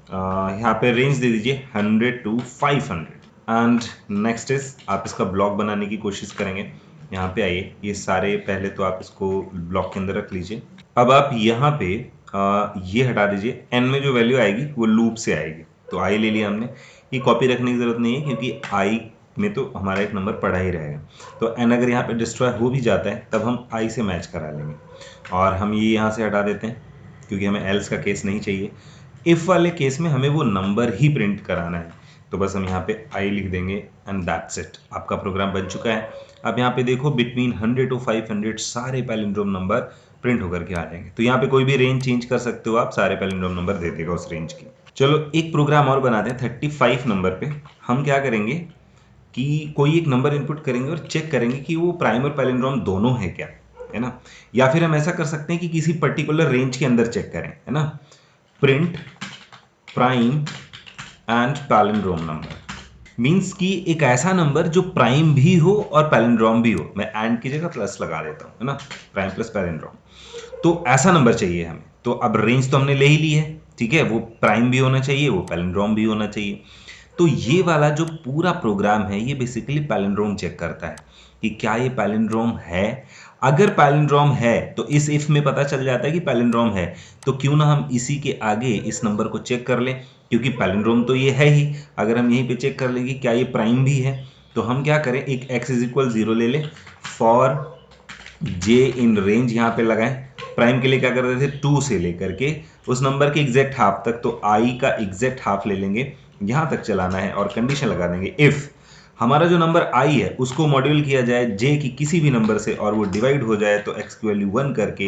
यहाँ पे रेंज दे दीजिए 100 टू 500 एंड नेक्स्ट इज आप इसका ब्लॉक बनाने की कोशिश करेंगे। यहाँ पे आइए, ये सारे पहले तो आप इसको ब्लॉक के अंदर रख लीजिए। अब आप यहाँ पे ये हटा दीजिए, n में जो वैल्यू आएगी वो लूप से आएगी। तो i ले लिया हमने, ये कॉपी रखने की जरूरत नहीं है क्योंकि i में तो हमारा एक नंबर पड़ा ही रहेगा। तो n अगर यहाँ पे डिस्ट्रॉय हो भी जाता है तब हम i से मैच करा लेंगे और हम ये यहाँ से हटा देते हैं क्योंकि हमें एल्स का केस नहीं चाहिए। इफ वाले केस में हमें वो नंबर ही प्रिंट कराना है, तो बस हम यहाँ पे i लिख देंगे एंड दैट्स इट, आपका प्रोग्राम बन चुका है। अब यहाँ पे देखो बिटवीन 100 टू 500 सारे पैलिंड्रोम नंबर प्रिंट होकर के आ जाएंगे। तो यहाँ पे कोई भी रेंज चेंज कर सकते हो आप, सारे पैलिंड्रोम नंबर दे देगा उस रेंज की। चलो एक प्रोग्राम और बनाते हैं। 35 नंबर पे हम क्या करेंगे कि कोई एक नंबर इनपुट करेंगे और चेक करेंगे कि वो प्राइम और पैलिंड्रोम दोनों है क्या, है ना। या फिर हम ऐसा कर सकते हैं कि किसी पर्टिकुलर रेंज के अंदर चेक करें, है ना। Print prime and palindrome number means कि एक ऐसा नंबर जो प्राइम भी हो और पैलिंड्रोम भी हो। मैं एंड की जगह प्लस लगा देता हूं, है ना, प्राइम प्लस पैलिंड्रोम। तो ऐसा नंबर चाहिए हमें। तो अब रेंज तो हमने ले ही ली है, ठीक है, वो प्राइम भी होना चाहिए, वो पैलिंड्रोम भी होना चाहिए। तो ये वाला जो पूरा प्रोग्राम है ये बेसिकली पैलिंड्रोम चेक करता है कि क्या ये पैलिंड्रोम है। अगर पैलिंड्रोम है तो इस इफ में पता चल जाता है कि पैलिंड्रोम है, तो क्यों ना हम इसी के आगे इस नंबर को चेक कर लें, क्योंकि पैलिंड्रोम तो ये है ही। अगर हम यहीं पे चेक कर लेंगे क्या ये प्राइम भी है, तो हम क्या करें, एक x इज इक्वल 0 ले लें, फॉर j इन रेंज यहाँ पे लगाएं। प्राइम के लिए क्या कर रहे थे, 2 से लेकर के उस नंबर के एग्जैक्ट हाफ तक, तो i का एग्जैक्ट हाफ ले लेंगे, यहां तक चलाना है और कंडीशन लगा देंगे इफ हमारा जो नंबर i है उसको मॉड्यूल किया जाए j की किसी भी नंबर से और वो डिवाइड हो जाए तो x की वैल्यू 1 करके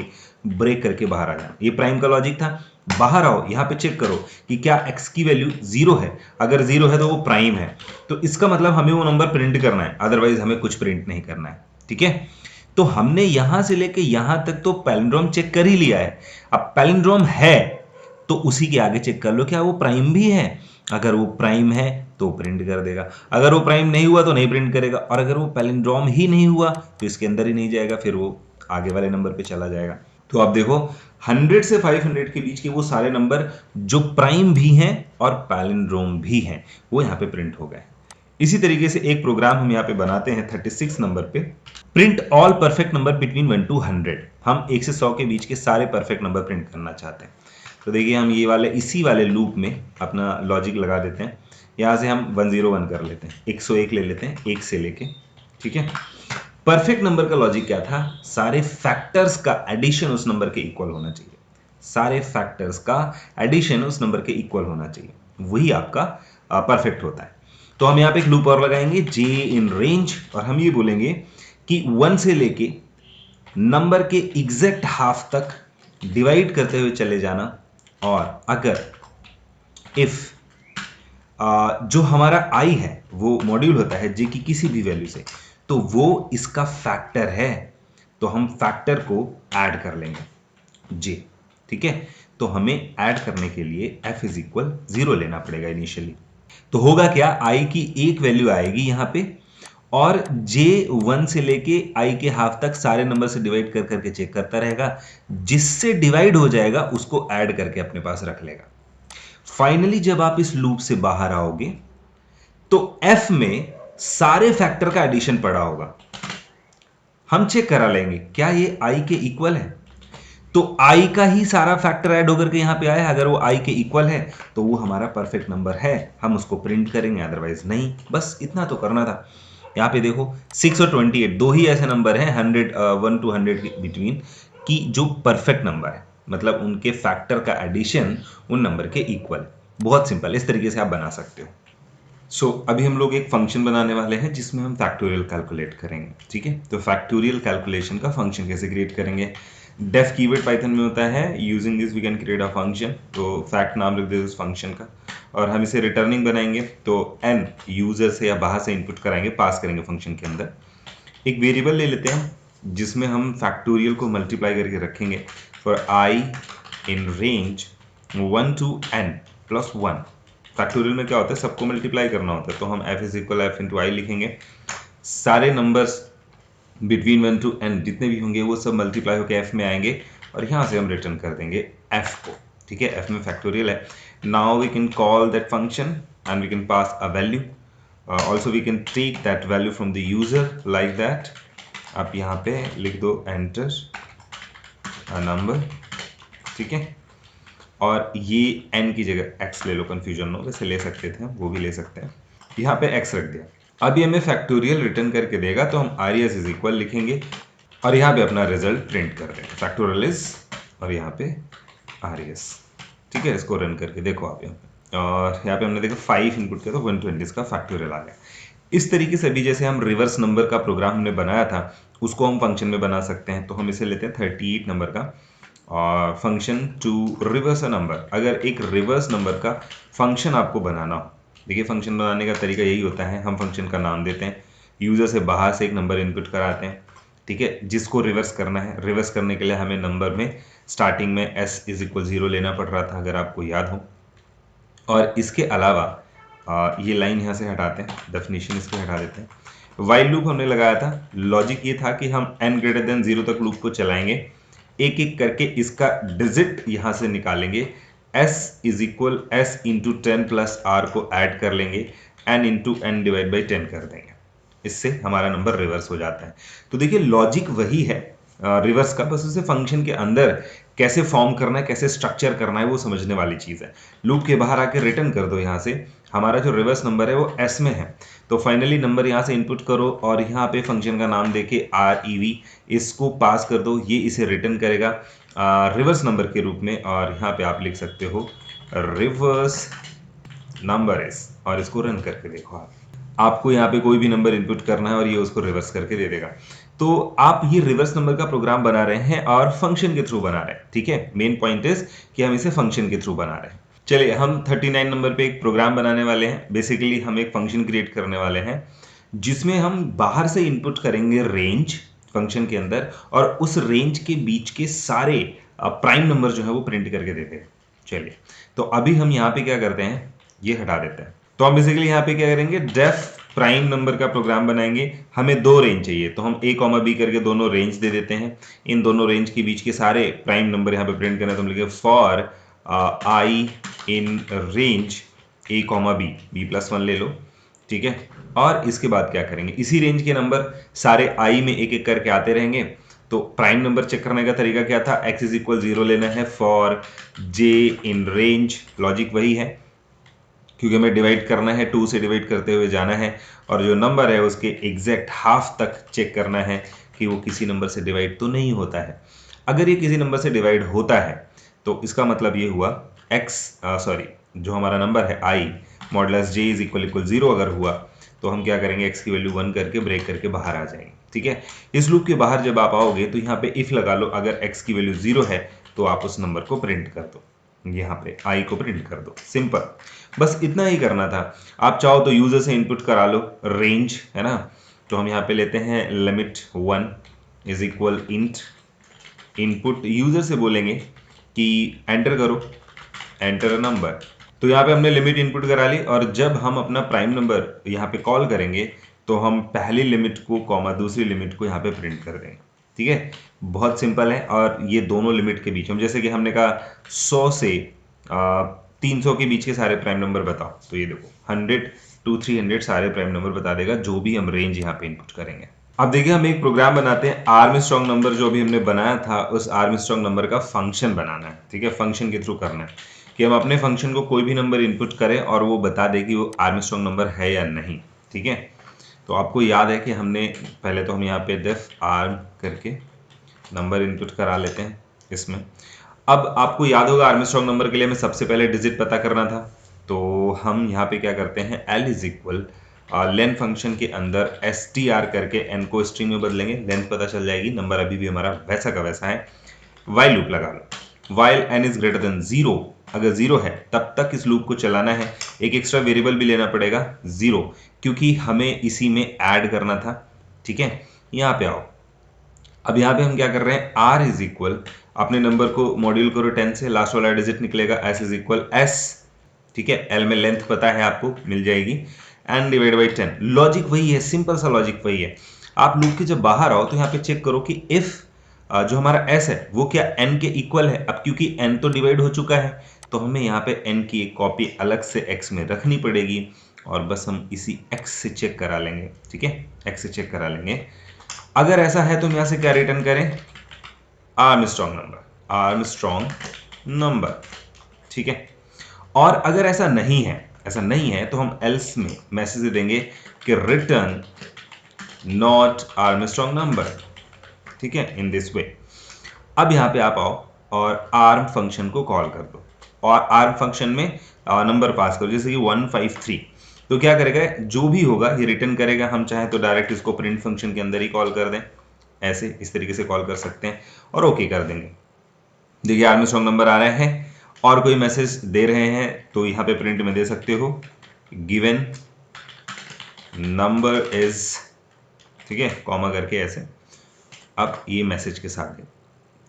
ब्रेक करके बाहर आ जाना। ये प्राइम का लॉजिक था। बाहर आओ, यहाँ पे चेक करो कि क्या x की वैल्यू 0 है। अगर 0 है तो वो प्राइम है, तो इसका मतलब हमें वो नंबर प्रिंट करना है, अदरवाइज हमें कुछ प्रिंट नहीं करना है। ठीक है, तो हमने यहां से लेके यहां तक तो पैलिंड्रोम चेक कर ही लिया है। अब पैलिंड्रोम है तो उसी के आगे चेक कर लो क्या वो प्राइम भी है। अगर वो प्राइम है तो प्रिंट कर देगा, अगर वो प्राइम नहीं हुआ तो नहीं प्रिंट करेगा, और अगर वो पैलिंड्रोम ही नहीं हुआ तो इसके अंदर ही नहीं जाएगा, फिर वो आगे वाले नंबर पे चला जाएगा। तो आप देखो 100 से 500 के बीच के वो सारे नंबर जो प्राइम भी हैं और पैलिंड्रोम भी हैं वो यहाँ पे प्रिंट हो गए। इसी तरीके से एक प्रोग्राम हम यहाँ पे बनाते हैं 36 नंबर पे, print all perfect number between 1 to 100। हम 1 से 100 के बीच के सारे परफेक्ट नंबर प्रिंट करना चाहते हैं। तो देखिए हम ये वाले इसी वाले लूप में अपना लॉजिक लगा देते हैं। यहाँ से हम 101 कर लेते हैं, 101 ले लेते हैं 1 से लेके। ठीक है, परफेक्ट नंबर का लॉजिक क्या था, सारे फैक्टर्स का एडिशन उस नंबर के इक्वल होना चाहिए। सारे फैक्टर्स का एडिशन उस नंबर के इक्वल होना चाहिए, वही आपका परफेक्ट होता है। तो हम यहाँ पे एक लूप और लगाएंगे j इन रेंज, और हम ये बोलेंगे कि 1 से लेके नंबर के एग्जैक्ट हाफ तक डिवाइड करते हुए चले जाना, और अगर इफ जो हमारा i है वो मॉड्यूल होता है j की किसी भी वैल्यू से, तो वो इसका फैक्टर है, तो हम फैक्टर को ऐड कर लेंगे j। ठीक है, तो हमें ऐड करने के लिए f इज इक्वल 0 लेना पड़ेगा इनिशियली। तो होगा क्या, i की एक वैल्यू आएगी यहाँ पे, और j 1 से लेके i के हाफ तक सारे नंबर से डिवाइड कर करके चेक करता रहेगा, जिससे डिवाइड हो जाएगा उसको ऐड करके अपने पास रख लेगा। फाइनली जब आप इस लूप से बाहर आओगे तो f में सारे फैक्टर का एडिशन पड़ा होगा। हम चेक करा लेंगे क्या ये i के इक्वल है, तो i का ही सारा फैक्टर ऐड होकर के यहां पे आया। अगर वो i के इक्वल है तो वो हमारा परफेक्ट नंबर है, हम उसको प्रिंट करेंगे, अदरवाइज नहीं। बस इतना तो करना था। यहाँ पे देखो 6 और 28 दो ही ऐसे नंबर हैं 100 टू 100 के बिटवीन की जो परफेक्ट नंबर है, मतलब उनके फैक्टर का एडिशन उन नंबर के इक्वल। बहुत सिंपल, इस तरीके से आप बना सकते हो। अभी हम लोग एक फंक्शन बनाने वाले हैं जिसमें हम फैक्टोरियल कैलकुलेट करेंगे, ठीक है। तो फैक्टोरियल कैलकुलेशन का फंक्शन कैसे क्रिएट करेंगे? डेफ कीवर्ड पाइथन में होता है, using this we can create a function. तो फैक्ट नाम लिख देते इस फंक्शन का, और हम इसे रिटर्निंग बनाएंगे। तो एन यूजर से या बाहर से इनपुट कराएंगे, पास करेंगे फंक्शन के अंदर। एक वेरिएबल ले लेते हैं जिसमें हम फैक्टोरियल को मल्टीप्लाई करके रखेंगे for I in range 1 to n plus 1। Factorial में क्या होता है, सबको मल्टीप्लाई करना होता है, तो हम f is equal F into I लिखेंगे। सारे नंबर्स बिटवीन 1 to n जितने भी होंगे वो सब मल्टीप्लाई होकर f में आएंगे, और यहाँ से हम रिटर्न कर देंगे f को, ठीक है। f में फैक्टोरियल है। Now we can call that function and we can pass a value. Also we can take that value from the user like that. आप यहाँ पे लिख दो एंटर अ नंबर, ठीक है। और ये n की जगह x ले लो, कंफ्यूजन हो, वैसे ले सकते थे, वो भी ले सकते हैं। यहाँ पे x रख दिया। अभी हमें फैक्टोरियल रिटर्न करके देगा, तो हम आरियस इज इक्वल लिखेंगे और यहाँ पे अपना रिजल्ट प्रिंट कर देंगे, फैक्टोरियल इज, और यहाँ पे आरियस, ठीक है। इसको रन करके देखो आप यहाँ पे, और यहाँ पे हमने देखा 5 इनपुट किया तो 120 का फैक्टोरियल आ गया। इस तरीके से अभी जैसे हम रिवर्स नंबर का प्रोग्राम हमने बनाया था उसको हम फंक्शन में बना सकते हैं। तो हम इसे लेते हैं 38 नंबर का और function to reverse a number. अगर एक रिवर्स नंबर का फंक्शन आपको बनाना हो, देखिए फंक्शन बनाने का तरीका यही होता है, हम फंक्शन का नाम देते हैं, यूजर से बाहर से एक नंबर इनपुट कराते हैं, ठीक है, जिसको रिवर्स करना है। रिवर्स करने के लिए हमें नंबर में स्टार्टिंग में s इज इक्वल 0 लेना पड़ रहा था, अगर आपको याद हो। और इसके अलावा ये लाइन यहाँ से हटाते हैं, डेफिनेशन इसके हटा देते हैं। वाइल लूप हमने लगाया था, लॉजिक ये था कि हम n ग्रेटर देन 0 तक लूप को चलाएंगे, एक एक करके इसका डिजिट यहाँ से निकालेंगे, s is equal s into 10 plus r को ऐड कर लेंगे, n into n divide by 10 कर देंगे, इससे हमारा नंबर रिवर्स हो जाता है। तो देखिए लॉजिक वही है रिवर्स का, बस उसे फंक्शन के अंदर कैसे फॉर्म करना है, कैसे स्ट्रक्चर करना है, वो समझने वाली चीज़ है। लूप के बाहर आके रिटर्न कर दो, यहाँ से हमारा जो रिवर्स नंबर है वो s में है, तो फाइनली नंबर यहाँ से इनपुट करो और यहाँ पे फंक्शन का नाम देके rev इसको पास कर दो, ये इसे रिटर्न करेगा रिवर्स नंबर के रूप में, और यहाँ पे आप लिख सकते हो रिवर्स नंबर इज, और इसको रन करके देखो आप, आपको यहाँ पे कोई भी नंबर इनपुट करना है और ये उसको रिवर्स करके दे देगा। तो आप ये रिवर्स नंबर का प्रोग्राम बना रहे हैं और फंक्शन के थ्रू बना रहे हैं, ठीक है। मेन पॉइंट इज कि हम इसे फंक्शन के थ्रू बना रहे हैं। चलिए हम 39 नंबर पे एक प्रोग्राम बनाने वाले हैं। बेसिकली हम एक फंक्शन क्रिएट करने वाले हैं जिसमें हम बाहर से इनपुट करेंगे रेंज फंक्शन के अंदर, और उस रेंज के बीच के सारे प्राइम नंबर जो है वो प्रिंट करके देते हैं। चलिए तो अभी हम यहाँ पे क्या करते हैं, ये हटा देते हैं। तो हम बेसिकली यहाँ पे क्या करेंगे, डेफ प्राइम नंबर का प्रोग्राम बनाएंगे। हमें दो रेंज चाहिए, तो हम a कॉमा बी करके दोनों रेंज दे देते हैं। इन दोनों रेंज के बीच के सारे प्राइम नंबर यहाँ पे प्रिंट करना है, तो हम लिखे for I in range a comma B, B plus 1 ले लो, ठीक है। और इसके बाद क्या करेंगे, इसी रेंज के नंबर सारे i में एक एक करके आते रहेंगे। तो प्राइम नंबर चेक करने का तरीका क्या था, x इज इक्वल 0 लेना है for j in range, logic वही है क्योंकि हमें डिवाइड करना है, 2 से डिवाइड करते हुए जाना है, और जो नंबर है उसके एग्जैक्ट हाफ तक चेक करना है कि वो किसी नंबर से डिवाइड तो नहीं होता है। अगर ये किसी नंबर से डिवाइड होता है तो इसका मतलब ये हुआ जो हमारा नंबर है i modulus j is equal 0 अगर हुआ तो हम क्या करेंगे, x की वैल्यू 1 करके ब्रेक करके बाहर आ जाएंगे, ठीक है। इस लूप के बाहर जब आप आओगे तो यहाँ पे इफ लगा लो, अगर x की वैल्यू 0 है तो आप उस नंबर को प्रिंट कर दो, यहाँ पे i को प्रिंट कर दो, सिंपल, बस इतना ही करना था। आप चाहो तो यूजर से इनपुट करा लो रेंज, है ना। तो हम यहाँ पे लेते हैं limit 1 is equal int input, user से बोलेंगे कि एंटर करो, एंटर नंबर। तो यहाँ पे हमने लिमिट इनपुट करा ली, और जब हम अपना प्राइम नंबर यहाँ पे कॉल करेंगे तो हम पहली लिमिट को कॉमा दूसरी लिमिट को यहाँ पे प्रिंट कर देंगे, ठीक है। बहुत सिंपल है, और ये दोनों लिमिट के बीच हम, जैसे कि हमने कहा 100 से 300 के बीच के सारे प्राइम नंबर बताओ, तो ये देखो 100 to 300 सारे प्राइम नंबर बता देगा, जो भी हम रेंज यहाँ पे इनपुट करेंगे। अब देखिए हम एक प्रोग्राम बनाते हैं, आर्मस्ट्रांग नंबर जो भी हमने बनाया था उस आर्मस्ट्रांग नंबर का फंक्शन बनाना है, ठीक है। फंक्शन के थ्रू करना है कि हम अपने फंक्शन को कोई भी नंबर इनपुट करें और वो बता दे कि वो आर्मस्ट्रांग नंबर है या नहीं, ठीक है। तो आपको याद है कि हमने पहले तो हम यहाँ पे def arm करके नंबर इनपुट करा लेते हैं इसमें। अब आपको याद होगा आर्मस्ट्रॉन्ग नंबर के लिए हमें सबसे पहले डिजिट पता करना था, तो हम यहाँ पे क्या करते हैं, l is equal len function के अंदर str करके n को स्ट्रिंग में बदलेंगे, लेंथ पता चल जाएगी, नंबर अभी भी हमारा वैसा का वैसा है। वाइल लूप लगा लो, while n is greater than 0, अगर 0 है तब तक इस लूप को चलाना है। एक एक्स्ट्रा वेरिएबल भी लेना पड़ेगा 0, क्योंकि हमें इसी में ऐड करना था। ठीक है, यहाँ पे आओ, अब यहाँ पे हम क्या कर रहे हैं, r इज इक्वल, अपने नंबर को मॉड्यूल करो 10 से, लास्ट वाला डिजिट निकलेगा s इज इक्वल s, ठीक है, l में लेंथ पता है आपको, मिल जाएगी, n डिवाइड बाई 10। लॉजिक वही है, सिंपल सा लॉजिक वही है। आप लूप के जब बाहर आओ तो यहाँ पे चेक करो कि इफ जो हमारा s है वो क्या n के इक्वल है। अब क्योंकि n तो डिवाइड हो चुका है तो हमें यहाँ पे n की एक कॉपी अलग से x में रखनी पड़ेगी, और बस हम इसी x से चेक करा लेंगे। ठीक है, x से चेक करा लेंगे। अगर ऐसा है तो हम यहाँ से क्या रिटर्न करें, आर्मस्ट्रॉन्ग नंबर, आर्मस्ट्रॉन्ग नंबर। ठीक है, और अगर ऐसा नहीं है, ऐसा नहीं है तो हम एल्स में मैसेज देंगे कि रिटर्न नॉट आर्मस्ट्रॉन्ग नंबर। ठीक है, इन दिस वे। अब यहाँ पे आप आओ और आर्म फंक्शन को कॉल कर दो, और आर्म फंक्शन में नंबर पास करो, जैसे कि 153। तो क्या करेगा, जो भी होगा ये रिटर्न करेगा। हम चाहें तो डायरेक्ट इसको प्रिंट फंक्शन के अंदर ही कॉल कर दें, ऐसे इस तरीके से कॉल कर सकते हैं और ओके कर देंगे। देखिए आर्मस्ट्रॉन्ग नंबर आ रहे हैं, और कोई मैसेज दे रहे हैं तो यहाँ पे प्रिंट में दे सकते हो, गिवन नंबर इज, ठीक है, कॉमा करके ऐसे, अब ये मैसेज के साथ है।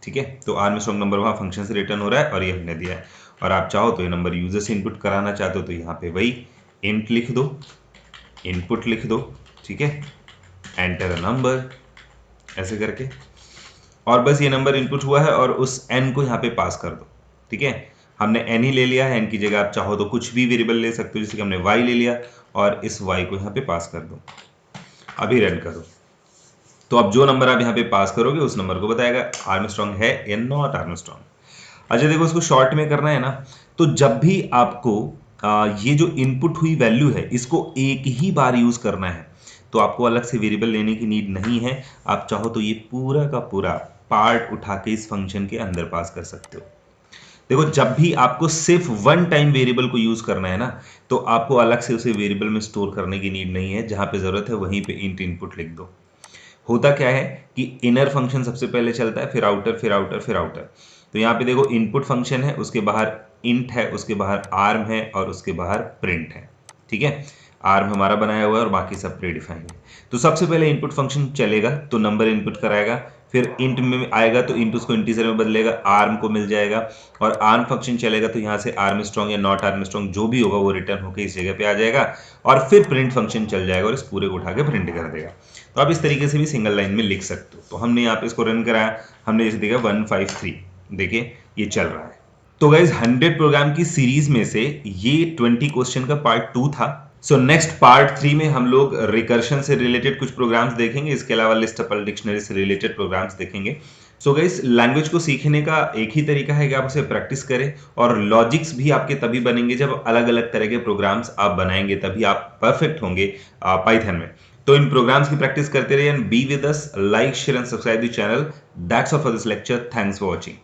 ठीक है, तो आर्मस्ट्रॉन्ग नंबर वहाँ फंक्शन से रिटर्न हो रहा है और ये हमने दिया है। और आप चाहो तो ये नंबर यूजर से इनपुट कराना चाहते हो तो यहाँ पे वही इंट लिख दो, इनपुट लिख दो, ठीक है, एंटर अ नंबर ऐसे करके, और बस ये नंबर इनपुट हुआ है और उस n को यहाँ पे पास कर दो। ठीक है, हमने n ही ले लिया है, n की जगह आप चाहो तो कुछ भी वेरिएबल ले सकते हो, जैसे कि हमने y ले लिया और इस y को यहाँ पे पास कर दो। अभी रन करो, तो अब जो नंबर आप यहाँ पे पास करोगे उस नंबर को बताएगा आर्मस्ट्रॉन्ग है या नॉट आर्मस्ट्रॉन्ग। अच्छा देखो, इसको शॉर्ट में करना है ना, तो जब भी आपको ये जो इनपुट हुई वैल्यू है इसको एक ही बार यूज करना है, तो आपको अलग से वेरिएबल लेने की नीड नहीं है। आप चाहो तो ये पूरा का पूरा पार्ट उठा के इस फंक्शन के अंदर पास कर सकते हो। देखो, जब भी आपको सिर्फ वन टाइम वेरिएबल को यूज करना है ना, तो आपको अलग से उसे वेरिएबल में स्टोर करने की नीड नहीं है, जहां पे जरूरत है वहीं पे इंट इनपुट लिख दो। होता क्या है कि इनर फंक्शन सबसे पहले चलता है, फिर आउटर, फिर आउटर, फिर आउटर। तो यहाँ पे देखो इनपुट फंक्शन है, उसके बाहर इंट है, उसके बाहर आर्म है और उसके बाहर प्रिंट है। ठीक है, आर्म हमारा बनाया हुआ है और बाकी सब प्रीडिफाइंड है। तो सबसे पहले इनपुट फंक्शन चलेगा तो नंबर इनपुट कराएगा, फिर इंट में आएगा तो इंट उसको इंटीजर में बदलेगा, आर्म को मिल जाएगा, और आर्म फंक्शन चलेगा तो यहाँ से आर्मस्ट्रॉन्ग या नॉट आर्मस्ट्रॉन्ग जो भी होगा वो रिटर्न होकर इस जगह पे आ जाएगा, और फिर प्रिंट फंक्शन चल जाएगा और इस पूरे को उठा के प्रिंट कर देगा। तो आप इस तरीके से भी सिंगल लाइन में लिख सकते हो। तो हमने यहाँ पे इसको रन कराया, हमने जैसे देखा 153, देखिए ये चल रहा है। तो गाइज 100 प्रोग्राम की सीरीज में से ये 20 क्वेश्चन का पार्ट 2 था। सो नेक्स्ट पार्ट 3 में हम लोग रिकर्शन से रिलेटेड कुछ प्रोग्राम्स देखेंगे, इसके अलावा लिस्टपल डिक्शनरी से रिलेटेड प्रोग्राम्स देखेंगे। सो गाइस, लैंग्वेज को सीखने का एक ही तरीका है कि आप उसे प्रैक्टिस करें, और लॉजिक्स भी आपके तभी बनेंगे जब अलग अलग तरह के प्रोग्राम्स आप बनाएंगे, तभी आप परफेक्ट होंगे पाइथन में। तो इन प्रोग्राम्स की प्रैक्टिस करते रहिए and be with us, like share and subscribe the channel. That's all for this lecture, thanks for watching.